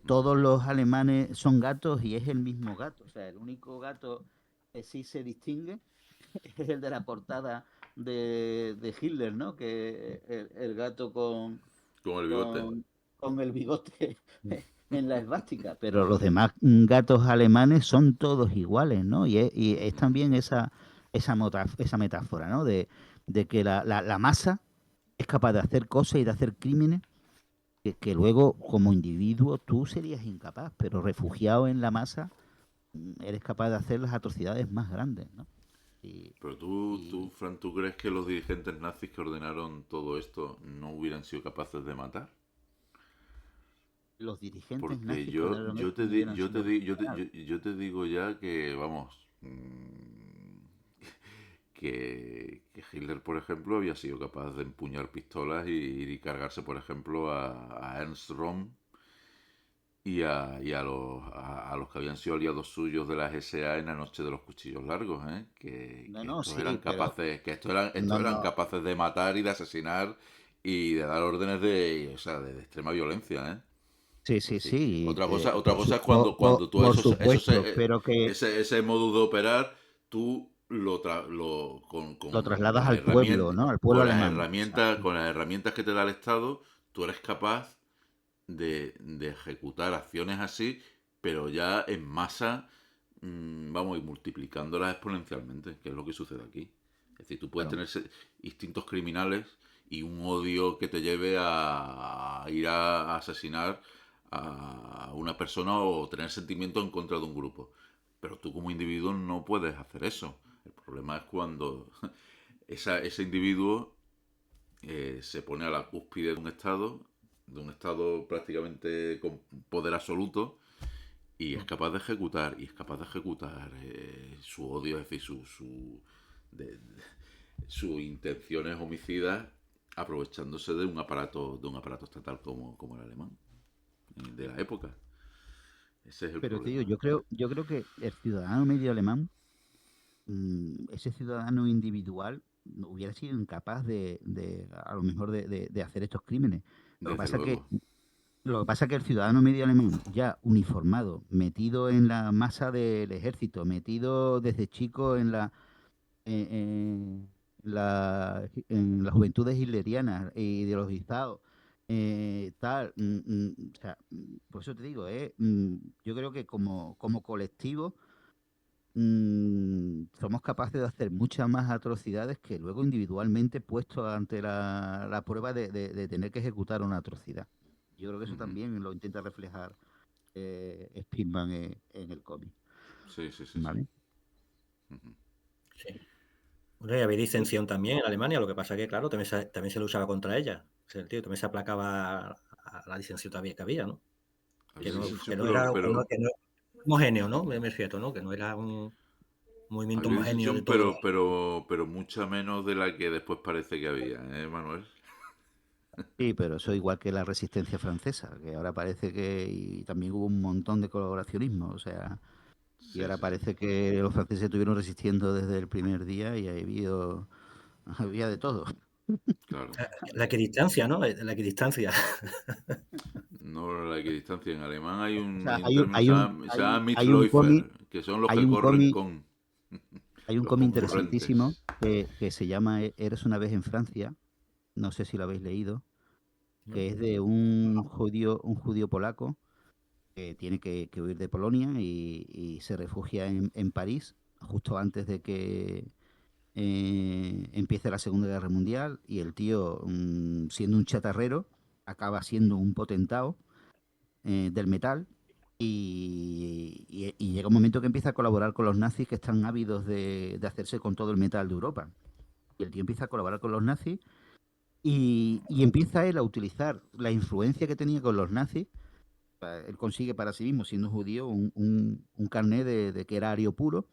Todos los alemanes son gatos y es el mismo gato. O sea, el único gato que sí se distingue es el de la portada de Hitler, ¿no? Que el gato Con el bigote. con, con el bigote en la esvástica, pero los demás gatos alemanes son todos iguales, ¿no? Y es también esa metáfora, ¿no? De que la masa es capaz de hacer cosas y de hacer crímenes que luego, como individuo, tú serías incapaz, pero refugiado en la masa, eres capaz de hacer las atrocidades más grandes, ¿no? Y, Pero y Fran, ¿tú crees que los dirigentes nazis que ordenaron todo esto no hubieran sido capaces de matar? los dirigentes Porque nazis que ordenaron esto no hubieran sido capaces. yo te digo ya que, vamos, que Hitler, por ejemplo, había sido capaz de empuñar pistolas y cargarse, por ejemplo, a Ernst Röhm a los que habían sido aliados suyos de las SA en la noche de los cuchillos largos, ¿eh? No, Que no, estos sí, eran pero capaces, no, estos eran no, capaces de matar y de asesinar y de dar órdenes o sea, de extrema violencia, ¿eh? sí, Es sí, decir, sí, otra cosa es cuando tú por supuesto, pero que ese modo de operar, tú lo trasladas al pueblo, ¿no? Al pueblo alemán. Exacto. con las herramientas que te da el Estado, tú eres capaz de ejecutar acciones así, pero ya en masa, vamos, y multiplicándolas exponencialmente, que es lo que sucede aquí. Es decir, tú puedes Claro. tener instintos criminales y un odio que te lleve a ir a asesinar a una persona o tener sentimientos en contra de un grupo. Pero tú como individuo no puedes hacer eso. El problema es cuando ese individuo se pone a la cúspide de un estado prácticamente con poder absoluto, y es capaz de ejecutar, su odio, es decir, de, sus intenciones homicidas, aprovechándose de un aparato estatal como el alemán, de la época. Ese es el Pero te digo, problema. yo creo que el ciudadano medio alemán, ese ciudadano individual, no hubiera sido incapaz a lo mejor de hacer estos crímenes. Lo que Desde pasa que luego. Lo que pasa es que el ciudadano medio alemán, ya uniformado, metido en la masa del ejército, metido desde chico en las juventudes hitlerianas e ideologizados, O sea, por eso te digo, yo creo que como colectivo somos capaces de hacer muchas más atrocidades que luego individualmente puestos ante la prueba de tener que ejecutar una atrocidad. Yo creo que eso también lo intenta reflejar Spearman en el cómic. Sí, sí, sí, ¿Vale? sí. Sí. Bueno, y había disensión también en Alemania, lo que pasa que, claro, también se lo usaba contra ella. O sea, el tío también se aplacaba a la disensión todavía que había, ¿no? Que Había no, disensión, que no era pero que no era homogéneo, ¿no? Me refiero, ¿no? Que no era un movimiento había homogéneo de disensión, todo. pero mucha menos de la que después parece que había, ¿eh, Manuel? Sí, pero eso igual que la resistencia francesa, que ahora parece que y también hubo un montón de colaboracionismo, o sea, y Sí, ahora sí, sí. parece que los franceses estuvieron resistiendo desde el primer día y había de todo. Claro. La equidistancia, ¿no? La equidistancia. No la equidistancia. En alemán O hay sea, un término, se llama hay un Mitläufer, cómic, que son los hay que un corren cómic, con hay un los cómic interesantísimo concurrentes. que se llama Eres una vez en Francia, no sé si lo habéis leído, ¿No? que es de un judío polaco que tiene que huir de Polonia y se refugia en París justo antes de que empiece la Segunda Guerra Mundial y el tío, siendo un chatarrero, acaba siendo un potentado del metal y llega un momento que empieza a colaborar con los nazis que están ávidos de hacerse con todo el metal de Europa. Y el tío empieza a colaborar con los nazis y empieza él a utilizar la influencia que tenía con los nazis. Él consigue para sí mismo, siendo judío, un carnet de que era ario puro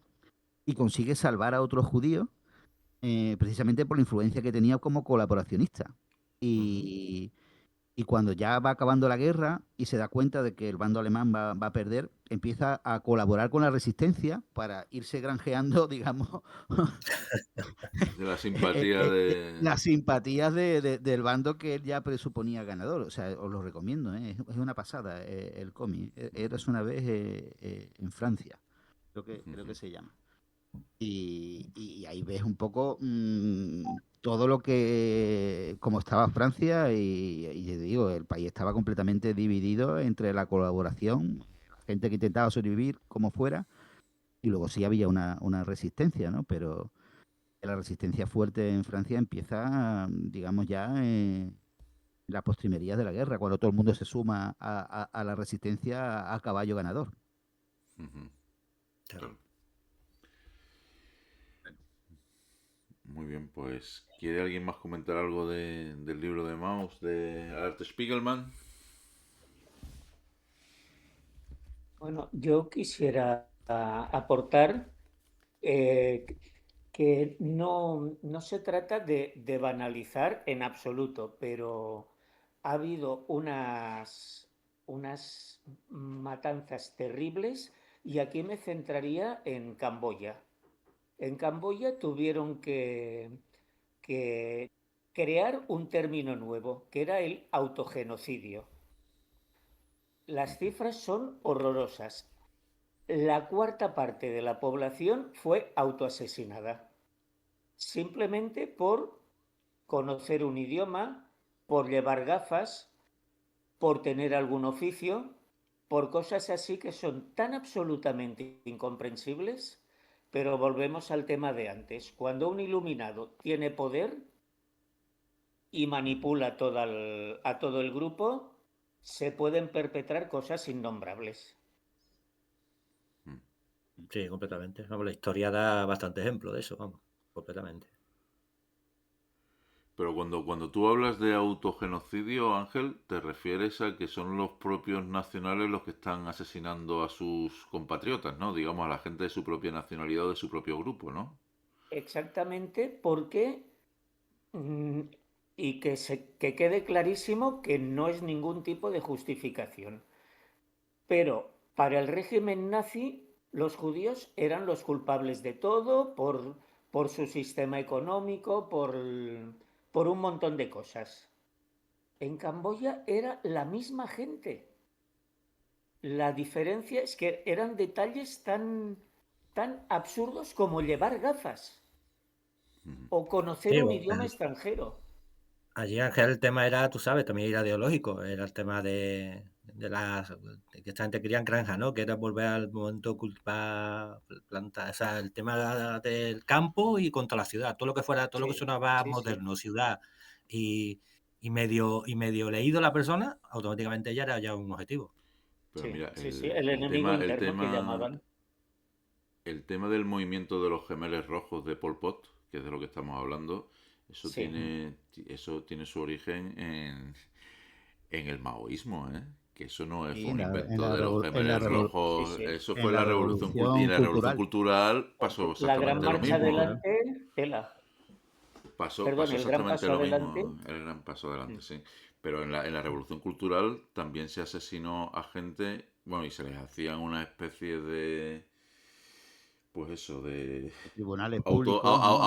y consigue salvar a otros judíos precisamente por la influencia que tenía como colaboracionista. Y, y cuando ya va acabando la guerra y se da cuenta de que el bando alemán va a perder, empieza a colaborar con la resistencia para irse granjeando, digamos, De la simpatía de... las simpatías del bando que él ya presuponía ganador. O sea, os lo recomiendo, ¿eh? Es una pasada el cómic. Eras una vez en Francia, creo que se llama. Y ahí ves un poco todo lo que, como estaba Francia, y te digo, el país estaba completamente dividido entre la colaboración, la gente que intentaba sobrevivir como fuera, y luego sí había una resistencia, ¿no? Pero la resistencia fuerte en Francia empieza, digamos, ya en las postrimerías de la guerra, cuando todo el mundo se suma a la resistencia a caballo ganador. Ujú, Claro. claro. Muy bien, pues ¿quiere alguien más comentar algo del libro de Maus de Art Spiegelman? Bueno, yo quisiera aportar eh, que no se trata de banalizar en absoluto, pero ha habido unas matanzas terribles y aquí me centraría en Camboya. En Camboya tuvieron que crear un término nuevo, que era el autogenocidio. Las cifras son horrorosas. La cuarta parte de la población fue autoasesinada, simplemente por conocer un idioma, por llevar gafas, por tener algún oficio, por cosas así que son tan absolutamente incomprensibles, pero volvemos al tema de antes. Cuando un iluminado tiene poder y manipula a todo el grupo, se pueden perpetrar cosas innombrables. Sí, completamente. Vamos, la historia da bastante ejemplo de eso, vamos, completamente. Pero cuando tú hablas de autogenocidio, Ángel, te refieres a que son los propios nacionales los que están asesinando a sus compatriotas, ¿no? Digamos, a la gente de su propia nacionalidad o de su propio grupo, ¿no? Exactamente porque, mm, y que quede clarísimo que no es ningún tipo de justificación. Pero para el régimen nazi, los judíos eran los culpables de todo por su sistema económico, por un montón de cosas. En Camboya era la misma gente. La diferencia es que eran detalles tan absurdos como llevar gafas o conocer Sí, un idioma extranjero. allí Ángel el tema era, tú sabes, también era ideológico, era el tema de que esta gente quería granja, ¿no? Que era volver al momento cultivar plantas, o sea, el tema del campo y contra la ciudad, todo lo que fuera, todo lo que Sí, sonaba sí, sí. moderno, ciudad y, y medio leído la persona, automáticamente ya era ya un objetivo. Pero Sí, mira, sí, sí, el enemigo interno que llamaban. el tema del movimiento de los gemeles rojos de Pol Pot, que es de lo que estamos hablando, Sí, eso tiene su origen en el maoísmo, ¿eh? Que eso no Y fue un en invento la, de los gemeles sí, rojos, sí. eso en fue la y en revolución la revolución cultural. cultural pasó Porque la gran exactamente lo Revolución marcha mismo, ¿eh? cultural. adelante, tela. Pasó Perdón, el gran exactamente paso lo adelante. mismo, el gran paso Mm. adelante, sí. Pero en la revolución cultural también se asesinó a gente, bueno, y se les hacían una especie de, pues eso, de Tribunales públicos, ¿no?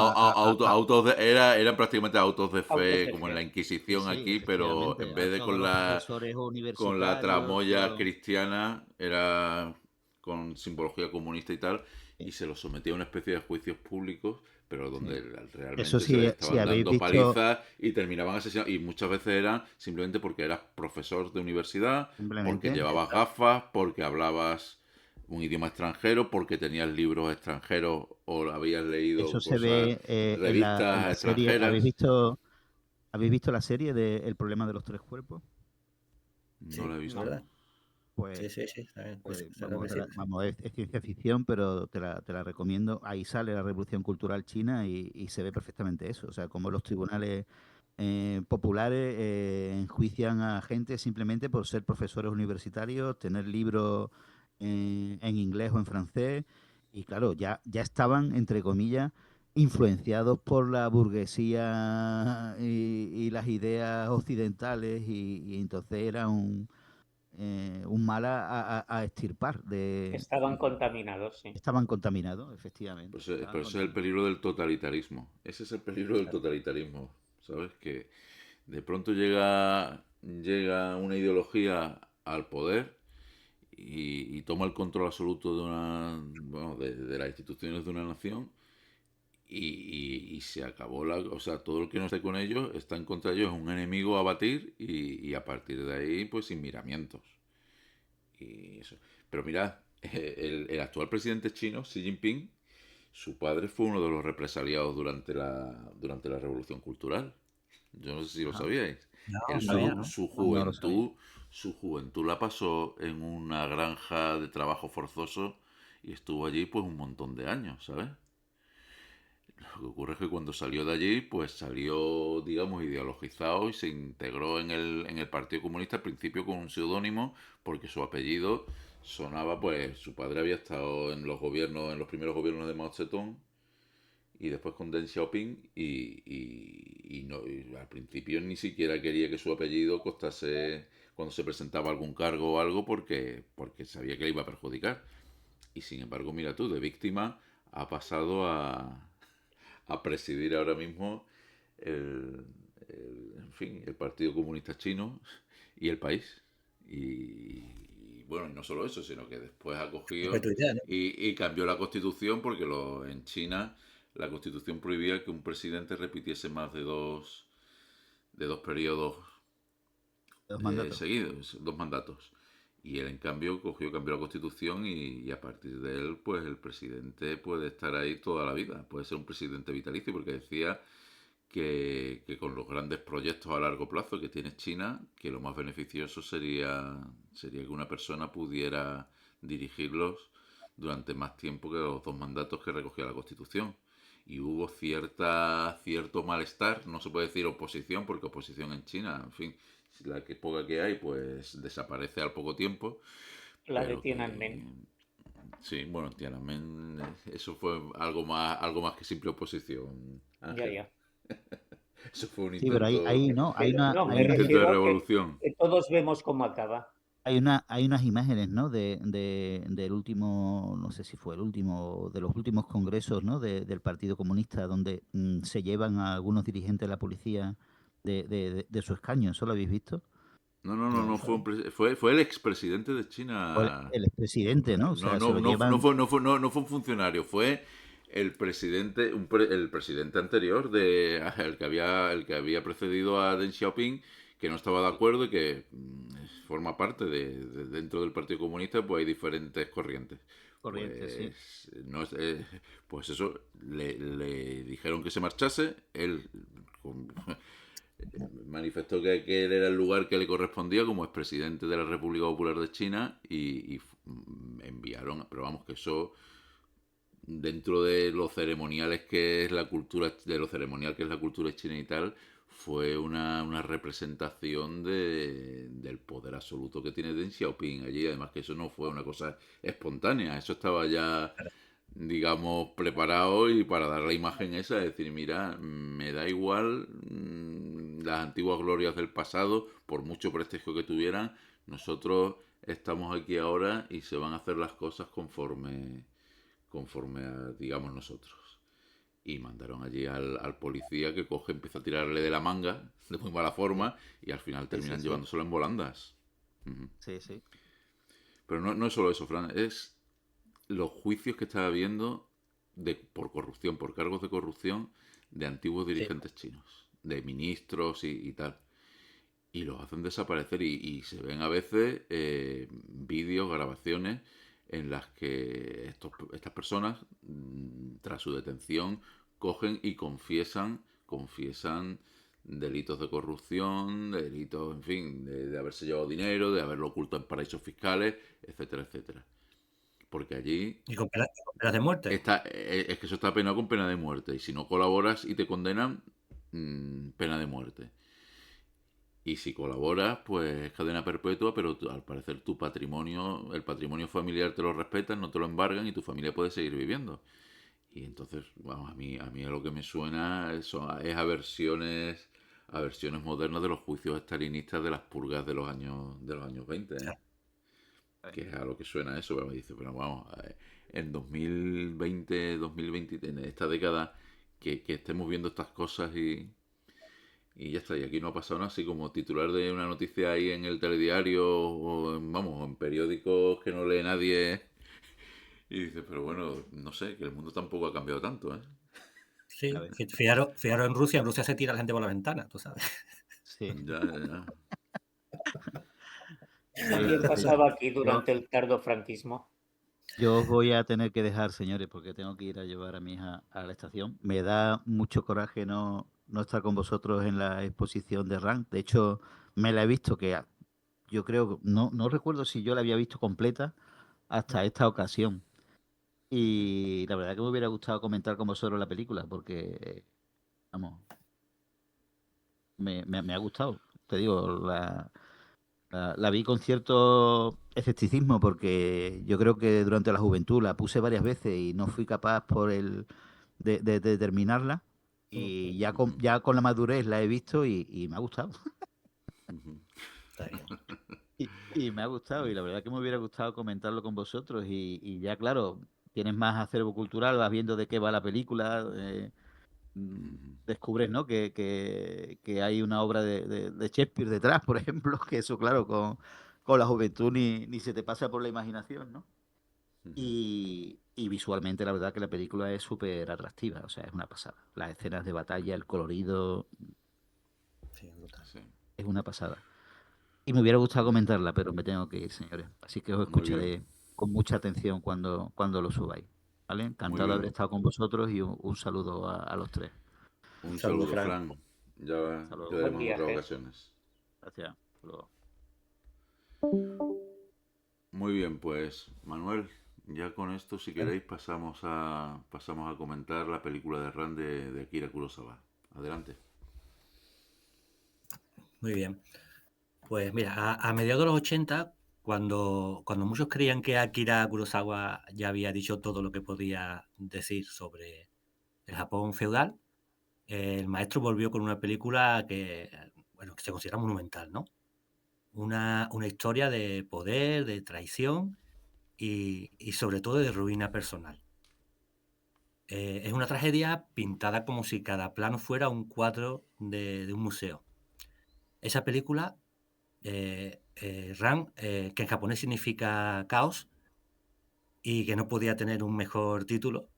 eran prácticamente autos de Autos fe, de como en fe. la Sí, Inquisición sí, aquí, pero efectivamente. en A vez de todos los profesores con la universitarios, tramoya todos. cristiana, era con simbología comunista y tal, Sí, y se los sometía a una especie de juicios públicos, pero donde sí. Eso realmente se les sí, si estaban habéis dando visto, palizas y terminaban asesinando, y muchas veces eran simplemente porque eras profesor de universidad, porque simplemente, llevabas gafas, porque hablabas un idioma extranjero, porque tenías libros extranjeros o habías eso leído se cosas, ve en revistas la serie. extranjeras. Habéis visto la serie de El problema de los tres cuerpos? No Sí, lo he es No. visto. verdad. Pues, Sí, también, pues, vamos, sí. es ciencia ficción, pero te la recomiendo. Ahí sale la revolución cultural china y se ve perfectamente eso. O sea, como los tribunales populares enjuician a gente simplemente por ser profesores universitarios, tener libros en inglés o en francés. Y claro, ya estaban, entre comillas, influenciados por la burguesía y las ideas occidentales y entonces era un mal a extirpar. Estaban contaminados, sí. Estaban contaminados, efectivamente. Estaban Pero ese es el contaminados. peligro del totalitarismo. Ese es el peligro del Claro. totalitarismo. ¿Sabes? Que de pronto llega una ideología al poder y toma el control absoluto de las instituciones de una nación y se acabó o sea, todo el que no esté con ellos está en contra de ellos, es un enemigo a batir y a partir de ahí, pues sin miramientos. Y eso. Pero mirad, el actual presidente chino, Xi Jinping, su padre fue uno de los represaliados durante la Revolución Cultural. Yo no sé si lo Ajá. sabíais. No, Él no sabía, ¿no? No lo sabía. su juventud la pasó en una granja de trabajo forzoso y estuvo allí pues un montón de años, ¿sabes? Lo que ocurre es que cuando salió de allí, pues salió, digamos, ideologizado y se integró en el Partido Comunista al principio con un seudónimo, porque su apellido sonaba, pues su padre había estado en los gobiernos, en los primeros gobiernos de Mao Zedong y después con Deng Xiaoping y al principio ni siquiera quería que su apellido costase cuando se presentaba algún cargo o algo porque sabía que le iba a perjudicar. Y sin embargo, mira tú, de víctima ha pasado a presidir ahora mismo en fin, el Partido Comunista Chino y el país. Y bueno, y no solo eso, sino que después ha cogido Perpetuidad, ¿no? y cambió la constitución porque en China la constitución prohibía que un presidente repitiese más de dos periodos Los mandatos. seguidos, dos mandatos. Y él, en cambio, cambió la constitución y a partir de él, pues el presidente puede estar ahí toda la vida. Puede ser un presidente vitalicio, porque decía que con los grandes proyectos a largo plazo que tiene China, que lo más beneficioso sería que una persona pudiera dirigirlos durante más tiempo que los dos mandatos que recogía la Constitución. Y hubo cierto malestar, no se puede decir oposición, porque oposición en China, en fin, la que poca que hay, pues desaparece al poco tiempo, La de pero que Tiananmen. sí, bueno, en Tiananmen eso fue algo más que simple oposición, Ya, Ángel. ya. Eso fue Sí, pero ahí no, Pero no, un me intento de refiero a revolución. que todos vemos cómo acaba. hay unas imágenes, ¿no? Del último, no sé si fue el último, de los últimos congresos, ¿no? Del Partido Comunista, donde se llevan a algunos dirigentes de la policía de su escaño. ¿Eso lo habéis visto? No, No, eso no. fue el expresidente de O China. el expresidente, ¿no? O sea, se lo llevan. No fue un funcionario, fue el presidente, el presidente anterior el que había precedido a Deng Xiaoping, que no estaba de acuerdo y que forma parte dentro del Partido Comunista, pues hay diferentes corrientes. Corriente, sí. Pues no es, pues eso, le dijeron que se marchase, él manifestó que él era el lugar que le correspondía como expresidente de la República Popular de China y enviaron, pero vamos, que eso dentro de los ceremoniales que es la cultura, de lo ceremonial que es la cultura china y tal, fue una representación del poder absoluto que tiene Deng Xiaoping allí. Además que eso no fue una cosa espontánea, eso estaba ya, digamos, preparado y para dar la imagen esa, de decir, mira, me da igual las antiguas glorias del pasado, por mucho prestigio que tuvieran, nosotros estamos aquí ahora y se van a hacer las cosas conforme a, digamos, nosotros. Y mandaron allí al policía que coge, empieza a tirarle de la manga de muy mala forma y al final terminan llevándoselo en volandas. Sí, sí. Pero no es solo eso, Fran, es los juicios que está habiendo por corrupción, por cargos de corrupción de antiguos dirigentes chinos, de ministros y tal. Y los hacen desaparecer y se ven a veces vídeos, grabaciones en las que estas personas, tras su detención, cogen y confiesan delitos de corrupción, delitos, en fin, de haberse llevado dinero, de haberlo oculto en paraísos fiscales, etcétera, etcétera. Porque allí Y con penas de muerte. es que eso está penado con pena de muerte. Y si no colaboras y te condenan, pena de muerte. Y si colaboras, pues cadena perpetua, pero al parecer tu patrimonio, el patrimonio familiar te lo respetan, no te lo embargan y tu familia puede seguir viviendo. Y entonces, vamos, a mí lo que me suena es a versiones modernas de los juicios estalinistas de las purgas de los años 20, ¿eh? Que es a lo que suena eso, pero me dice, pero vamos, en 2020, 2020, en esta década, que estemos viendo estas cosas y ya está, y aquí no ha pasado nada, así como titular de una noticia ahí en el telediario o en periódicos que no lee nadie. Y dices, pero bueno, no sé, que el mundo tampoco ha cambiado tanto, ¿eh? Sí, fijaros en Rusia se tira la gente por la ventana, tú sabes. Sí. Ya. También pasaba aquí durante el tardofranquismo. Yo os voy a tener que dejar, señores, porque tengo que ir a llevar a mi hija a la estación. Me da mucho coraje no estar con vosotros en la exposición de RAN. De hecho, me la he visto yo creo, no recuerdo si yo la había visto completa hasta esta ocasión. Y la verdad que me hubiera gustado comentar con vosotros la película, porque, vamos, me ha gustado. Te digo, la vi con cierto escepticismo porque yo creo que durante la juventud la puse varias veces y no fui capaz de terminarla. Y ya con la madurez la he visto y me ha gustado. Está bien. Y me ha gustado y la verdad que me hubiera gustado comentarlo con vosotros y ya claro, tienes más acervo cultural, vas viendo de qué va la película, descubres, ¿no? que hay una obra de Shakespeare detrás, por ejemplo, que eso, claro, con la juventud ni se te pasa por la imaginación, ¿no? Y visualmente la verdad que la película es súper atractiva, o sea, es una pasada. Las escenas de batalla, el colorido, Sí, brutal. Sí. es una pasada. Y me hubiera gustado comentarla, pero me tengo que ir, señores. Así que os Muy bien. escucharé con mucha atención cuando lo subáis. ¿Vale? Muy Encantado de haber bien. estado con vosotros y un saludo a los tres. Un Saludo, saludo, Fran. Fran. Ya Hasta luego. veremos Buen en otras viaje. ocasiones. Gracias. Hasta luego. Muy bien, pues Manuel, ya con esto, si queréis, pasamos a comentar la película de Ran de Akira Kurosawa. Adelante. Muy bien. Pues mira, a mediados de los 80, cuando muchos creían que Akira Kurosawa ya había dicho todo lo que podía decir sobre el Japón feudal, el maestro volvió con una película que se considera monumental, ¿no? Una historia de poder, de traición y sobre todo de ruina personal. Es una tragedia pintada como si cada plano fuera un cuadro de un museo. Esa película, Ran, que en japonés significa caos y que no podía tener un mejor título,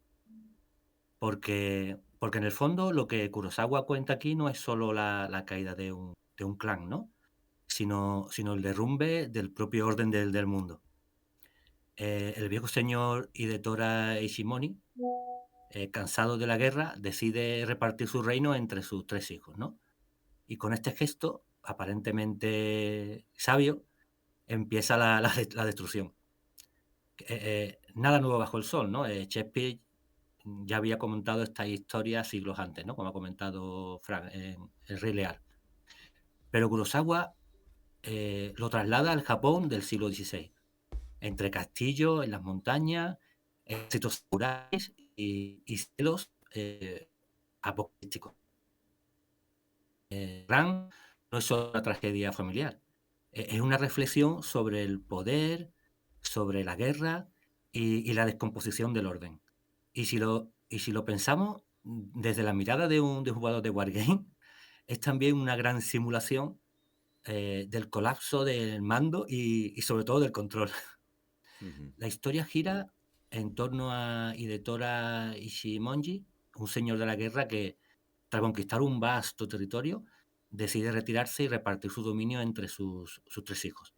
porque en el fondo lo que Kurosawa cuenta aquí no es solo la caída de un clan, ¿no? Sino el derrumbe del propio orden del mundo. El viejo señor Hidetora Ishimori, cansado de la guerra, decide repartir su reino entre sus 3 hijos, ¿no? Y con este gesto, aparentemente sabio, empieza la destrucción. Nada nuevo bajo el sol, ¿no? Shakespeare ya había comentado esta historia siglos antes, ¿no? Como ha comentado Frank en El Rey Lear. Pero Kurosawa lo traslada al Japón del siglo XVI, entre castillos en las montañas, ejércitos samuráis y celos apocalípticos. Ran no es solo una tragedia familiar, es una reflexión sobre el poder, sobre la guerra y la descomposición del orden. Y si lo pensamos desde la mirada de un jugador de Wargame, es también una gran simulación del colapso del mando y sobre todo del control. La historia gira en torno a Hidetora Ishimonji, un señor de la guerra que, tras conquistar un vasto territorio, decide retirarse y repartir su dominio entre sus 3 hijos.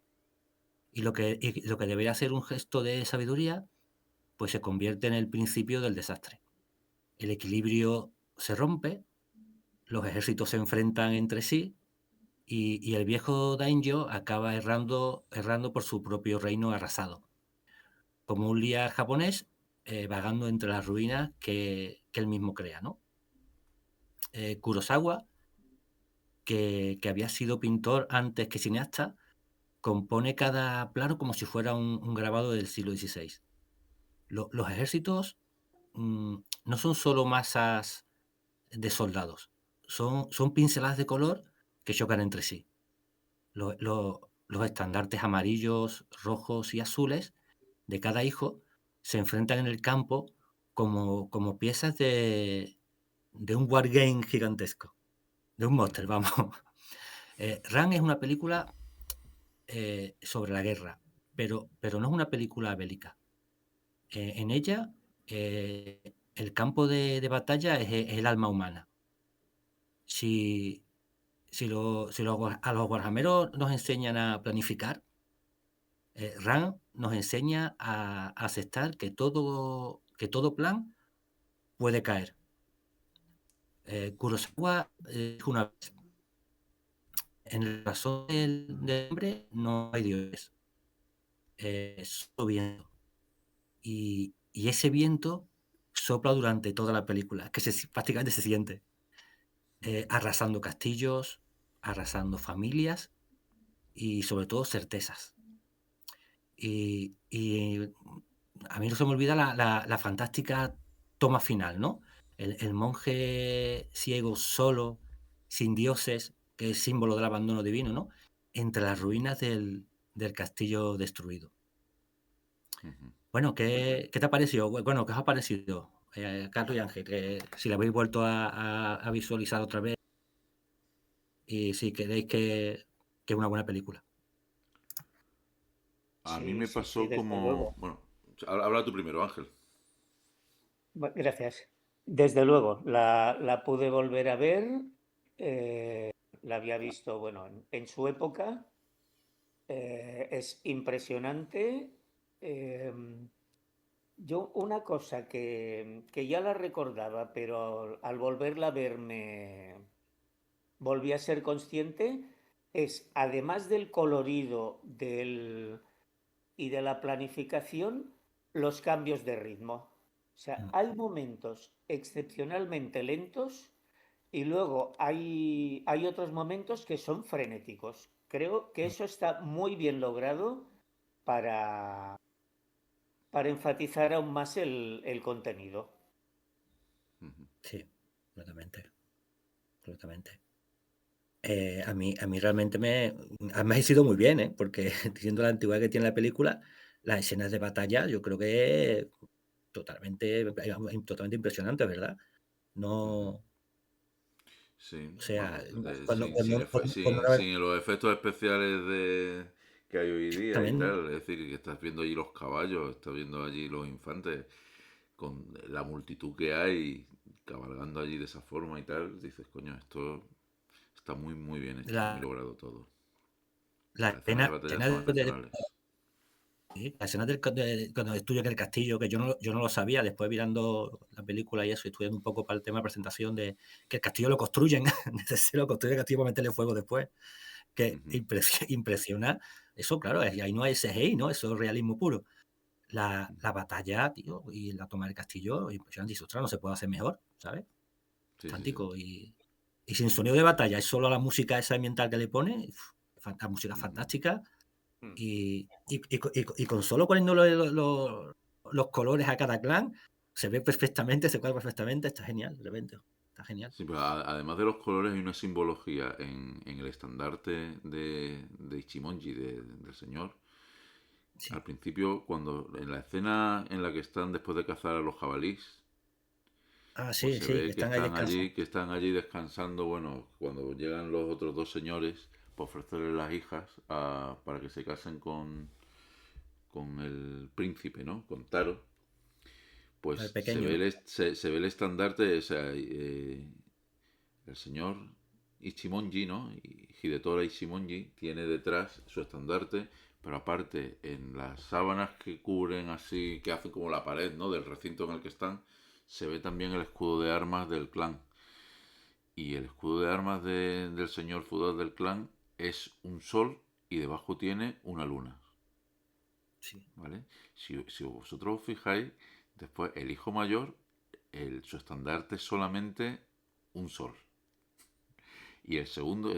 Y lo que debería ser un gesto de sabiduría, pues se convierte en el principio del desastre. El equilibrio se rompe, los ejércitos se enfrentan entre sí y el viejo Daimyo acaba errando por su propio reino arrasado, como un líder japonés vagando entre las ruinas que él mismo crea, ¿no? Kurosawa, que había sido pintor antes que cineasta, compone cada plano como si fuera un grabado del siglo XVI. Los ejércitos no son solo masas de soldados, son pinceladas de color que chocan entre sí. Los estandartes amarillos, rojos y azules de cada hijo se enfrentan en el campo como piezas de un wargame gigantesco, de un monster, vamos. Ran es una película sobre la guerra, pero no es una película bélica. En ella, el campo de batalla es el alma humana. Si a los warhammeros nos enseñan a planificar, Ran nos enseña a aceptar que todo plan puede caer. Kurosawa dijo una vez: en el corazón del hombre no hay dioses, solo viento. Y ese viento sopla durante toda la película, que prácticamente se siente, arrasando castillos, arrasando familias y sobre todo certezas. Y a mí no se me olvida la fantástica toma final, ¿no? El monje ciego solo, sin dioses, que es símbolo del abandono divino, ¿no? Entre las ruinas del castillo destruido. Bueno, ¿qué te ha parecido? Bueno, ¿qué os ha parecido, Carlos y Ángel? Que si la habéis vuelto a visualizar otra vez y si queréis que es una buena película. A mí me Sí, pasó desde como... luego. Bueno, habla tú primero, Ángel. Gracias. Desde luego, la pude volver a ver. La había visto, bueno, en su época. Es impresionante. Yo una cosa que ya la recordaba, pero al volverla a ver volví a ser consciente, es, además del colorido y de la planificación, los cambios de ritmo. O sea, hay momentos excepcionalmente lentos y luego hay otros momentos que son frenéticos. Creo que eso está muy bien logrado para, para enfatizar aún más el contenido. Sí, completamente. A mí realmente me ha sido muy bien, ¿eh? Porque diciendo la antigüedad que tiene la película, las escenas de batalla yo creo que es totalmente impresionante, ¿verdad? No, Sí, o sea, bueno, cuando sin los efectos especiales que hay hoy día y exactamente, tal, es decir, que estás viendo allí los caballos, estás viendo allí los infantes con la multitud que hay cabalgando allí de esa forma y tal, dices, coño, esto está muy, muy bien hecho, muy La, logrado todo. la Las escenas de escena, batalla escena son excepcionales. sí, la escena cuando estudian el castillo, que yo no lo sabía, después mirando la película y eso, y estudiando un poco para el tema de presentación, de que el castillo lo construyen, desde cero, construyen el castillo para meterle fuego después, que impresiona. Eso, claro, y ahí no hay CGI, ¿no? Eso es realismo puro. La batalla, tío, y la toma del castillo, impresionante. Y ostras, no se puede hacer mejor, ¿sabes? Sí, sí, sí. Fantástico. Y sin sonido de batalla, es solo la música esa ambiental que le pone, la música fantástica. Y con solo poniendo los colores a cada clan, se ve perfectamente, se cuadra perfectamente, está genial el evento. Está genial. Sí, pero además de los colores hay una simbología en el estandarte de Ichimonji, del señor. Sí. Al principio, cuando en la escena en la que están después de cazar a los jabalís, Ah, pues sí, se sí, que ve están ahí descansando. que están allí descansando. Bueno, cuando llegan los otros dos señores, para ofrecerles las hijas para que se casen con el príncipe, ¿no? Con Taro. El Pues pequeño, ¿no? se ve el estandarte, o sea, el señor Ichimonji, ¿no? Hidetora Ichimonji tiene detrás su estandarte, pero aparte en las sábanas que cubren así, que hacen como la pared, ¿no? Del recinto en el que están, se ve también el escudo de armas del clan. Y el escudo de armas del señor feudal del clan es un sol y debajo tiene una luna. Sí. ¿Vale? Si vosotros os fijáis, después el hijo mayor, su estandarte es solamente un sol. Y el segundo,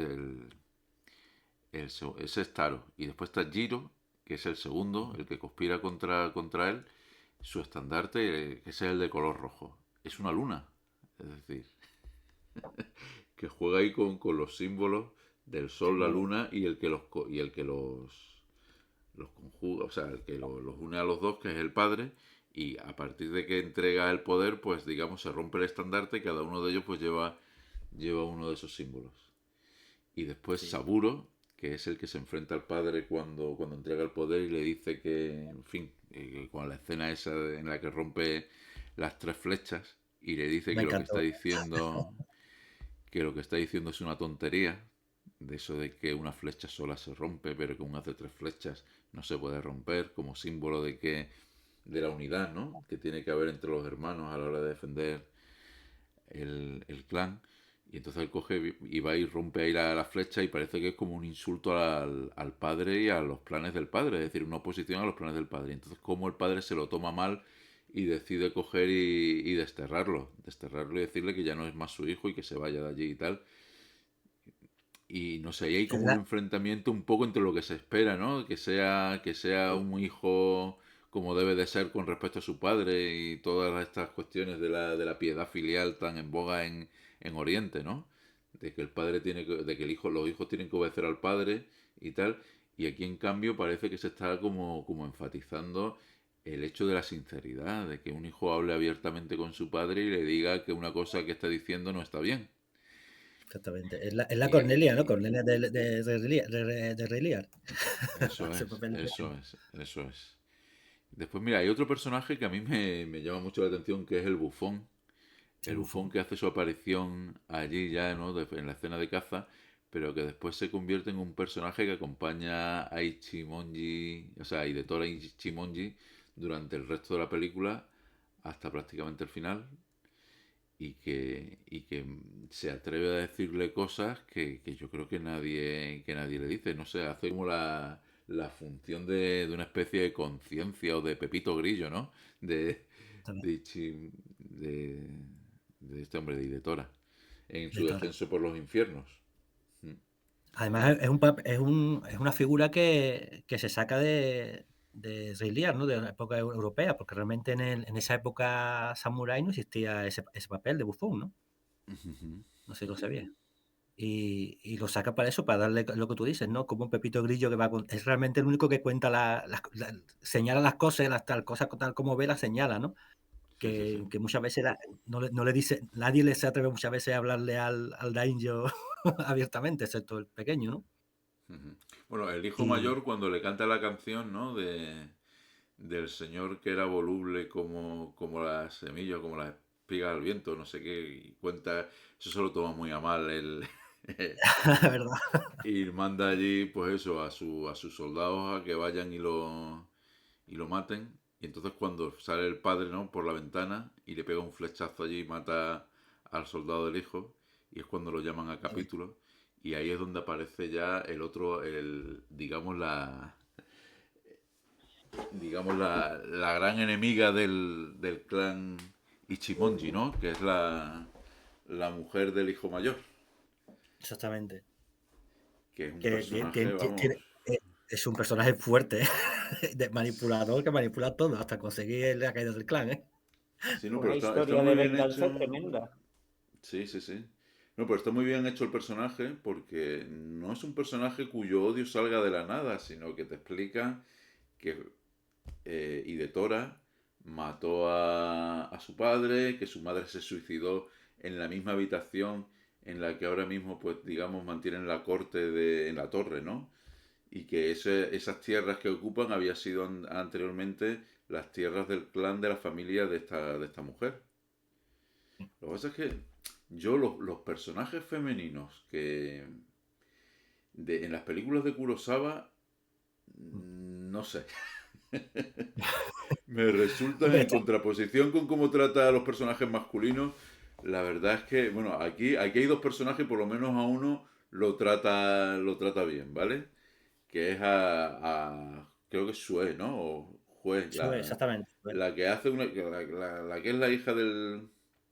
ese es Taro. Y después está Jiro, que es el segundo, el que conspira contra él. Su estandarte, que es el de color rojo. Es una luna. Es decir, que juega ahí con los símbolos del sol, la Símbolo. luna y el que los conjuga, o sea, el que los une a los dos, que es el padre, y a partir de que entrega el poder, pues digamos, se rompe el estandarte y cada uno de ellos pues lleva uno de esos símbolos. Y después Sí. Saburo, que es el que se enfrenta al padre cuando entrega el poder y le dice que, en fin, con la escena esa en la que rompe las tres flechas y le dice Me que lo que está encantó. diciendo es una tontería, de eso de que una flecha sola se rompe, pero que un haz de tres flechas no se puede romper, como símbolo de la unidad, ¿no? Que tiene que haber entre los hermanos a la hora de defender el clan. Y entonces él coge y va y rompe ahí la flecha y parece que es como un insulto al padre y a los planes del padre, es decir, una oposición a los planes del padre. Y entonces como el padre se lo toma mal y decide coger y desterrarlo y decirle que ya no es más su hijo y que se vaya de allí y tal. Y no sé, ahí hay como un enfrentamiento un poco entre lo que se espera, ¿no? Que sea un hijo como debe de ser con respecto a su padre y todas estas cuestiones de la piedad filial tan en boga en Oriente, ¿no? De que el padre de que los hijos tienen que obedecer al padre y tal. Y aquí en cambio parece que se está como enfatizando el hecho de la sinceridad, de que un hijo hable abiertamente con su padre y le diga que una cosa que está diciendo no está bien. Exactamente. Es la Cornelia, ¿no? Y, Cornelia de Rey Lear. Eso Ese es, papel. eso es, eso es. Después, mira, hay otro personaje que a mí me llama mucho la atención, que es el bufón. El El bufón bufón. que hace su aparición allí ya, ¿no? En la escena de caza, pero que después se convierte en un personaje que acompaña a Ichimonji, o sea, a Hidetora Ichimonji durante el resto de la película hasta prácticamente el final y que se atreve a decirle cosas que yo creo que nadie le dice. No sé, hace como la función de una especie de conciencia o de Pepito Grillo, ¿no? De, También. de este hombre, de Hidetora, en De su Tora. descenso por los infiernos. Mm. Además, es una figura que se saca de Rey Lear, ¿no? De la época europea, porque realmente en esa época samurái no existía ese papel de bufón, ¿no? Ujú. No sé si lo sabía. Y lo saca para eso, para darle lo que tú dices, ¿no? Como un Pepito Grillo que es realmente el único que cuenta señala las cosas, las tal cosas tal como ve las señala, ¿no? Sí, sí, sí. Que muchas veces no le dice, nadie le se atreve muchas veces a hablarle al daimyo abiertamente, excepto el pequeño, ¿no? Ujú. Bueno, el hijo Y mayor cuando le canta la canción, ¿no? del señor que era voluble como la semilla, como la espiga al viento, no sé qué, y cuenta, eso se lo toma muy a mal el... ¿Verdad? y manda allí, pues eso, a sus soldados a que vayan y lo maten. Y entonces cuando sale el padre, ¿no? Por la ventana y le pega un flechazo allí y mata al soldado del hijo, y es cuando lo llaman a Sí. capítulo. Y ahí es donde aparece ya el otro, digamos la gran enemiga del clan Ichimonji, ¿no? Que es la mujer del hijo mayor, Exactamente. que es un Que personaje, vamos. es un personaje fuerte, de manipulador que manipula todo hasta conseguir la caída del clan, ¿eh? Sí, no, pero Una está historia muy de bien venganza hecho. tremenda. Sí, sí, sí. No, pero está muy bien hecho el personaje porque no es un personaje cuyo odio salga de la nada, sino que te explica que Hidetora mató a su padre, que su madre se suicidó en la misma habitación en la que ahora mismo, pues digamos, mantienen la corte en la torre, ¿no? Y que esas tierras que ocupan había sido anteriormente las tierras del clan de la familia de esta mujer. Lo que pasa es que yo los personajes femeninos en las películas de Kurosawa, no sé, me resultan Hombre, en contraposición con cómo trata a los personajes masculinos. La verdad es que, bueno, aquí hay dos personajes, por lo menos a uno lo trata bien, ¿vale? Que es creo que es Sue, ¿no? O Jue, exactamente. la que hace la que es la hija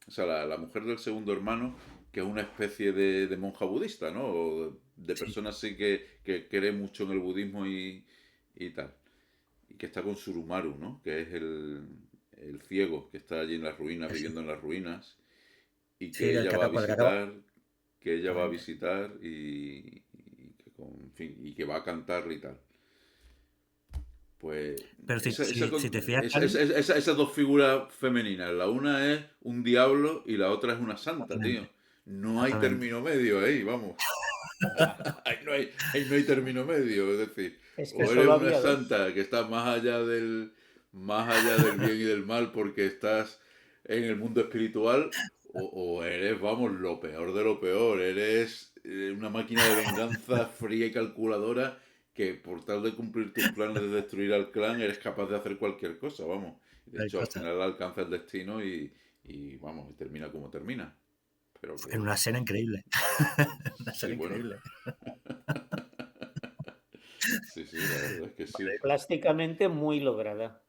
o sea, la mujer del segundo hermano, que es una especie de monja budista, ¿no? O de Sí, persona así que cree mucho en el budismo y tal. Y que está con Surumaru, ¿no? Que es el ciego que está allí en las ruinas, sí, viviendo en las ruinas, y sí, que ella va a por el que acaba. visitar, que ella va a Exactamente. visitar y que, en fin, y que va a cantarle y tal. Pues Pero si te fijas, Carlos, esas dos figuras femeninas, la una es un diablo y la otra es una santa, tío. No hay exactamente. término medio ahí, vamos. Ya. Ahí no hay término medio, es decir, Es que o eres solo una había dos. santa que está más allá del bien y del mal porque estás en el mundo espiritual, o eres, vamos, lo peor de lo peor, eres una máquina de venganza fría y calculadora que por tal de cumplir tus planes de destruir al clan eres capaz de hacer cualquier cosa, vamos. De Hay hecho, al cosas. final alcanza el destino y vamos, y termina como termina. Pero En que, una escena increíble. Una sí, escena bueno. increíble. Sí, sí, la verdad es que sí. Plásticamente muy lograda.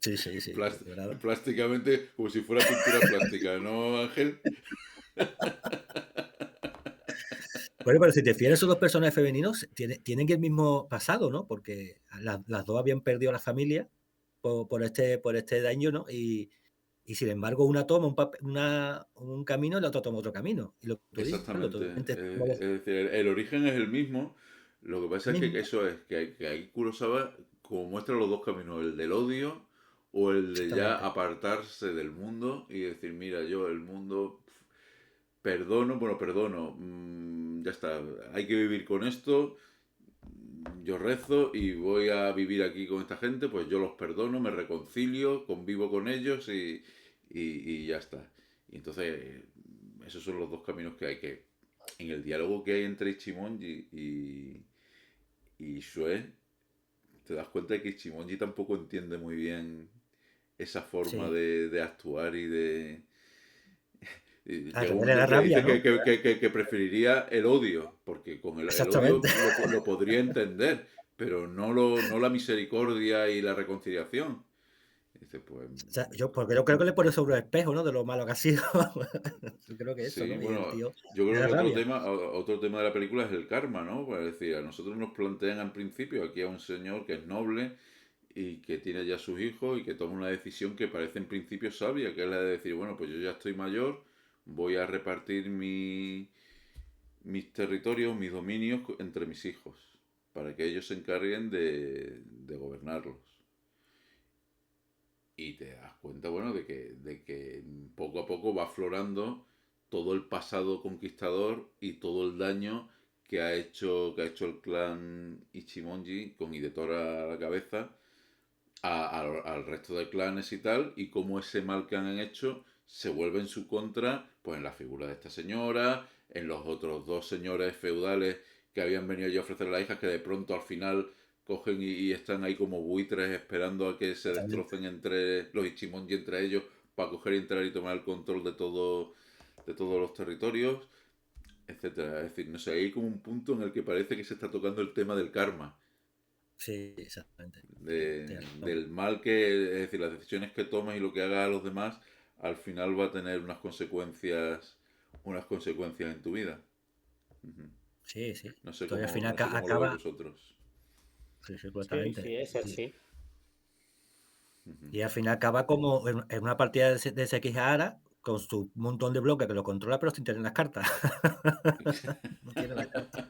Sí, sí, sí, Plás- de verdad. Plásticamente, como si fuera pintura plástica, ¿no, Ángel? Bueno, pero si te fijas, esos dos personajes femeninos tienen el mismo pasado, ¿no? Porque las dos habían perdido a la familia por este daño, ¿no? Y sin embargo, una toma un camino y la otra toma otro camino. Y lo que tú dices, Carlos, Exactamente. totalmente Es decir, el origen es el mismo. Lo que pasa el es que mismo. eso es, que ahí Kurosawa como muestra los dos caminos, el del odio o el de ya Exactamente. apartarse del mundo y decir, mira, yo el mundo perdono, bueno, perdono, ya está, hay que vivir con esto, yo rezo y voy a vivir aquí con esta gente, pues yo los perdono, me reconcilio, convivo con ellos y ya está. Y entonces, esos son los dos caminos que hay que... En el diálogo que hay entre Ichimonji y Shue, te das cuenta de que Ichimonji tampoco entiende muy bien esa forma Sí. de actuar y de... Y A llega que un le momento da en que rabia, dice ¿no? que preferiría el odio, porque con el odio Exactamente. lo podría entender, pero no la misericordia y la reconciliación. Y dice, pues O sea, porque yo creo que le pone sobre el espejo, ¿no? De lo malo que ha sido. Yo creo que eso, sí, ¿no? Y el bueno, tío yo le creo da que rabia. otro tema de la película es el karma, ¿no? Pues, es decir, a nosotros nos plantean al principio aquí a un señor que es noble y que tiene ya sus hijos y que toma una decisión que parece en principio sabia, que es la de decir, bueno, pues yo ya estoy mayor, voy a repartir mis territorios, mis dominios entre mis hijos, para que ellos se encarguen de gobernarlos. Y te das cuenta, bueno, de que poco a poco va aflorando todo el pasado conquistador y todo el daño que ha hecho el clan Ichimonji con Hidetora a la cabeza al resto de clanes y tal, y cómo ese mal que han hecho se vuelve en su contra, pues en la figura de esta señora, en los otros dos señores feudales que habían venido allí a ofrecer a la hija, que de pronto al final cogen y están ahí como buitres esperando a que se Exactamente. destrocen entre los Ichimonji entre ellos para coger y entrar y tomar el control de todos los territorios, etcétera. Es decir, no sé, hay como un punto en el que parece que se está tocando el tema del karma, Sí, exactamente. Sí, tienes razón. del mal que, es decir, las decisiones que tomas y lo que hagas a los demás, al final va a tener unas consecuencias en tu vida. Ujú. Sí, sí. No sé Todavía al cómo, final no sé cómo lo veis acaba. vosotros. Sí, sí, Sí, completamente. sí, es así. Ujú. Y al final acaba como en una partida de Sekihara con su montón de bloques que lo controla, pero sin tener las cartas. No tiene las cartas.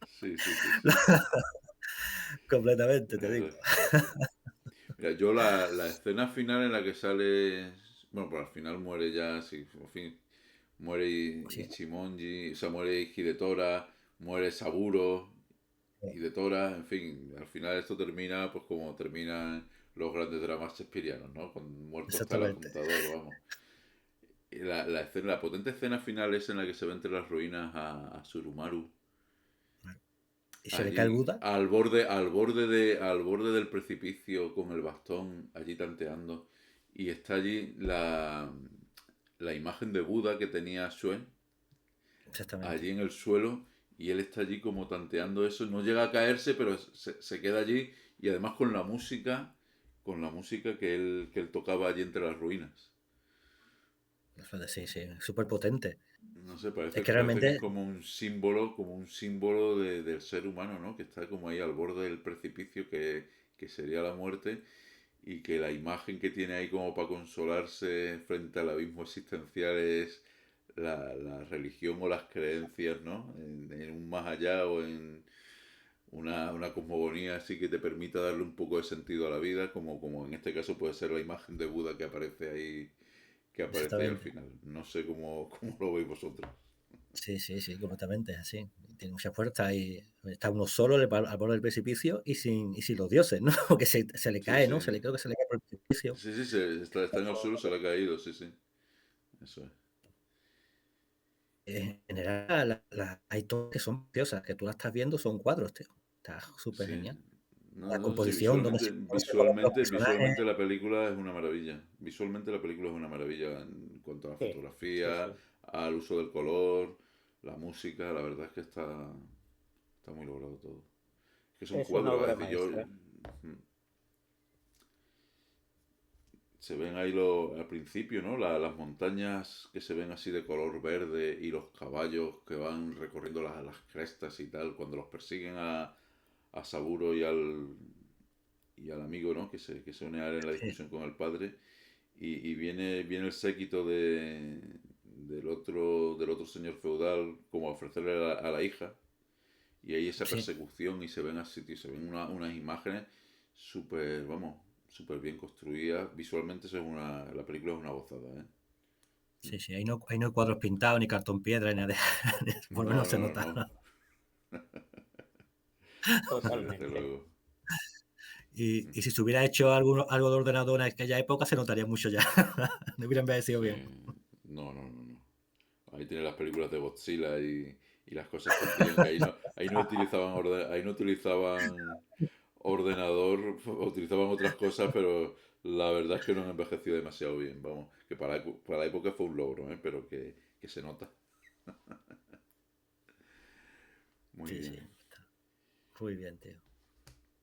Sí, sí, sí, sí. Completamente, te Eso digo. es. Mira, yo la escena final en la que sale, bueno, pues al final muere ya, sí, por fin, muere Sí, Ichimonji, o sea, muere Hidetora, muere Saburo, Hidetora, en fin, al final esto termina pues como terminan los grandes dramas shakespearianos, ¿no? Con muerto hasta el exactamente. apuntador, vamos. Y la potente escena final es en la que se ve entre las ruinas a Surumaru, Y se le cae el allí Buda. al borde del precipicio con el bastón allí tanteando, y está allí la imagen de Buda que tenía Shuen Exactamente. allí en el suelo, y él está allí como tanteando eso, no llega a caerse, pero se queda allí, y además con la música que él tocaba allí entre las ruinas. Sí, sí, súper potente. No sé, Es que parece que es realmente, como un símbolo del ser humano, ¿no? Que está como ahí al borde del precipicio que sería la muerte, y que la imagen que tiene ahí como para consolarse frente al abismo existencial es la religión o las creencias, ¿no? En un más allá o en una cosmogonía así que te permita darle un poco de sentido a la vida, como en este caso puede ser la imagen de Buda que aparece ahí al exactamente. final. No sé cómo lo veis vosotros. Sí, sí, sí, completamente, así. Tiene mucha fuerza y está uno solo al borde del precipicio y sin los dioses, ¿no? Que se le Sí, cae, sí. ¿no? Creo que se le cae por el precipicio. Sí, sí, está en el suelo, se le ha caído, sí, sí. Eso es. En general, hay todas que son preciosas, que tú las estás viendo, son cuadros, tío. Está súper Sí. genial. No, La no, sí, composición, donde se colocan los personajes. visualmente la película es una maravilla. Visualmente la película es una maravilla en cuanto a la Sí, sí, fotografía, sí. al uso del color, la música, la verdad es que está muy logrado todo. Es que son Es una cuadros, es obra decir, yo maestra. se ven ahí al principio, ¿no? Las montañas que se ven así de color verde y los caballos que van recorriendo las crestas y tal, cuando los persiguen a Saburo y al amigo, ¿no? Que se une a él en la Sí, discusión con el padre, y viene el séquito del otro señor feudal como a ofrecerle a la hija, y hay esa sí, persecución y se ven así, tío, se ven unas imágenes súper, vamos, súper bien construidas. Visualmente la película es una gozada, ¿eh? sí, sí. Ahí no hay cuadros pintados, ni cartón piedra, ni nada. Por lo No, menos se no, no, nota. no. Sí, desde Totalmente. luego. Y si se hubiera hecho algo de ordenador en aquella época, se notaría mucho ya. No hubiera envejecido Sí. bien. No, no, no, no. Ahí tiene las películas de Godzilla y las cosas que hacían, que ahí no utilizaban ordenador, utilizaban otras cosas, pero la verdad es que no han envejecido demasiado bien. Vamos, que para la época fue un logro, ¿eh? Pero que se nota. Muy Sí, sí. bien. Muy bien, tío.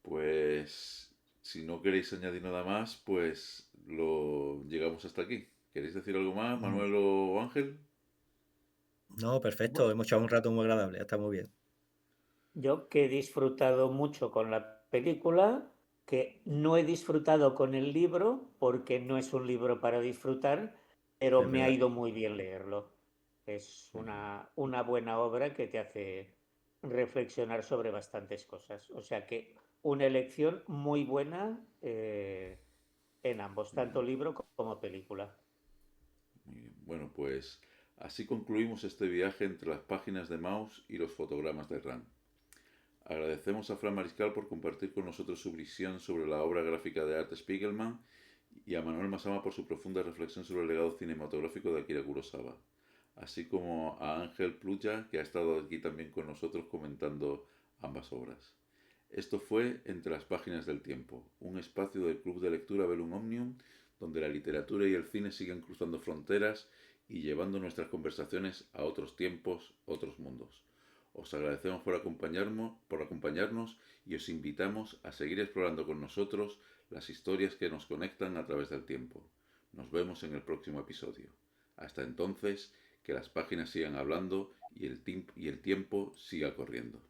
Pues si no queréis añadir nada más, pues lo llegamos hasta aquí. ¿Queréis decir algo más, Mm. Manuel o Ángel? No, perfecto. Hemos echado un rato muy agradable. Está muy bien. Yo que he disfrutado mucho con la película, que no he disfrutado con el libro, porque no es un libro para disfrutar, pero Es me ha verdad. ido muy bien leerlo. Es una buena obra que te hace reflexionar sobre bastantes cosas. O sea que una elección muy buena en ambos, tanto libro como película. Muy bien. Bueno, pues así concluimos este viaje entre las páginas de Maus y los fotogramas de Ran. Agradecemos a Fran Mariscal por compartir con nosotros su visión sobre la obra gráfica de Art Spiegelman y a Manuel Masama por su profunda reflexión sobre el legado cinematográfico de Akira Kurosawa, así como a Ángel Pluya, que ha estado aquí también con nosotros comentando ambas obras. Esto fue Entre las páginas del tiempo, un espacio del Club de Lectura Velum Omnium, donde la literatura y el cine siguen cruzando fronteras y llevando nuestras conversaciones a otros tiempos, otros mundos. Os agradecemos por acompañarnos y os invitamos a seguir explorando con nosotros las historias que nos conectan a través del tiempo. Nos vemos en el próximo episodio. Hasta entonces, que las páginas sigan hablando y el tiempo siga corriendo.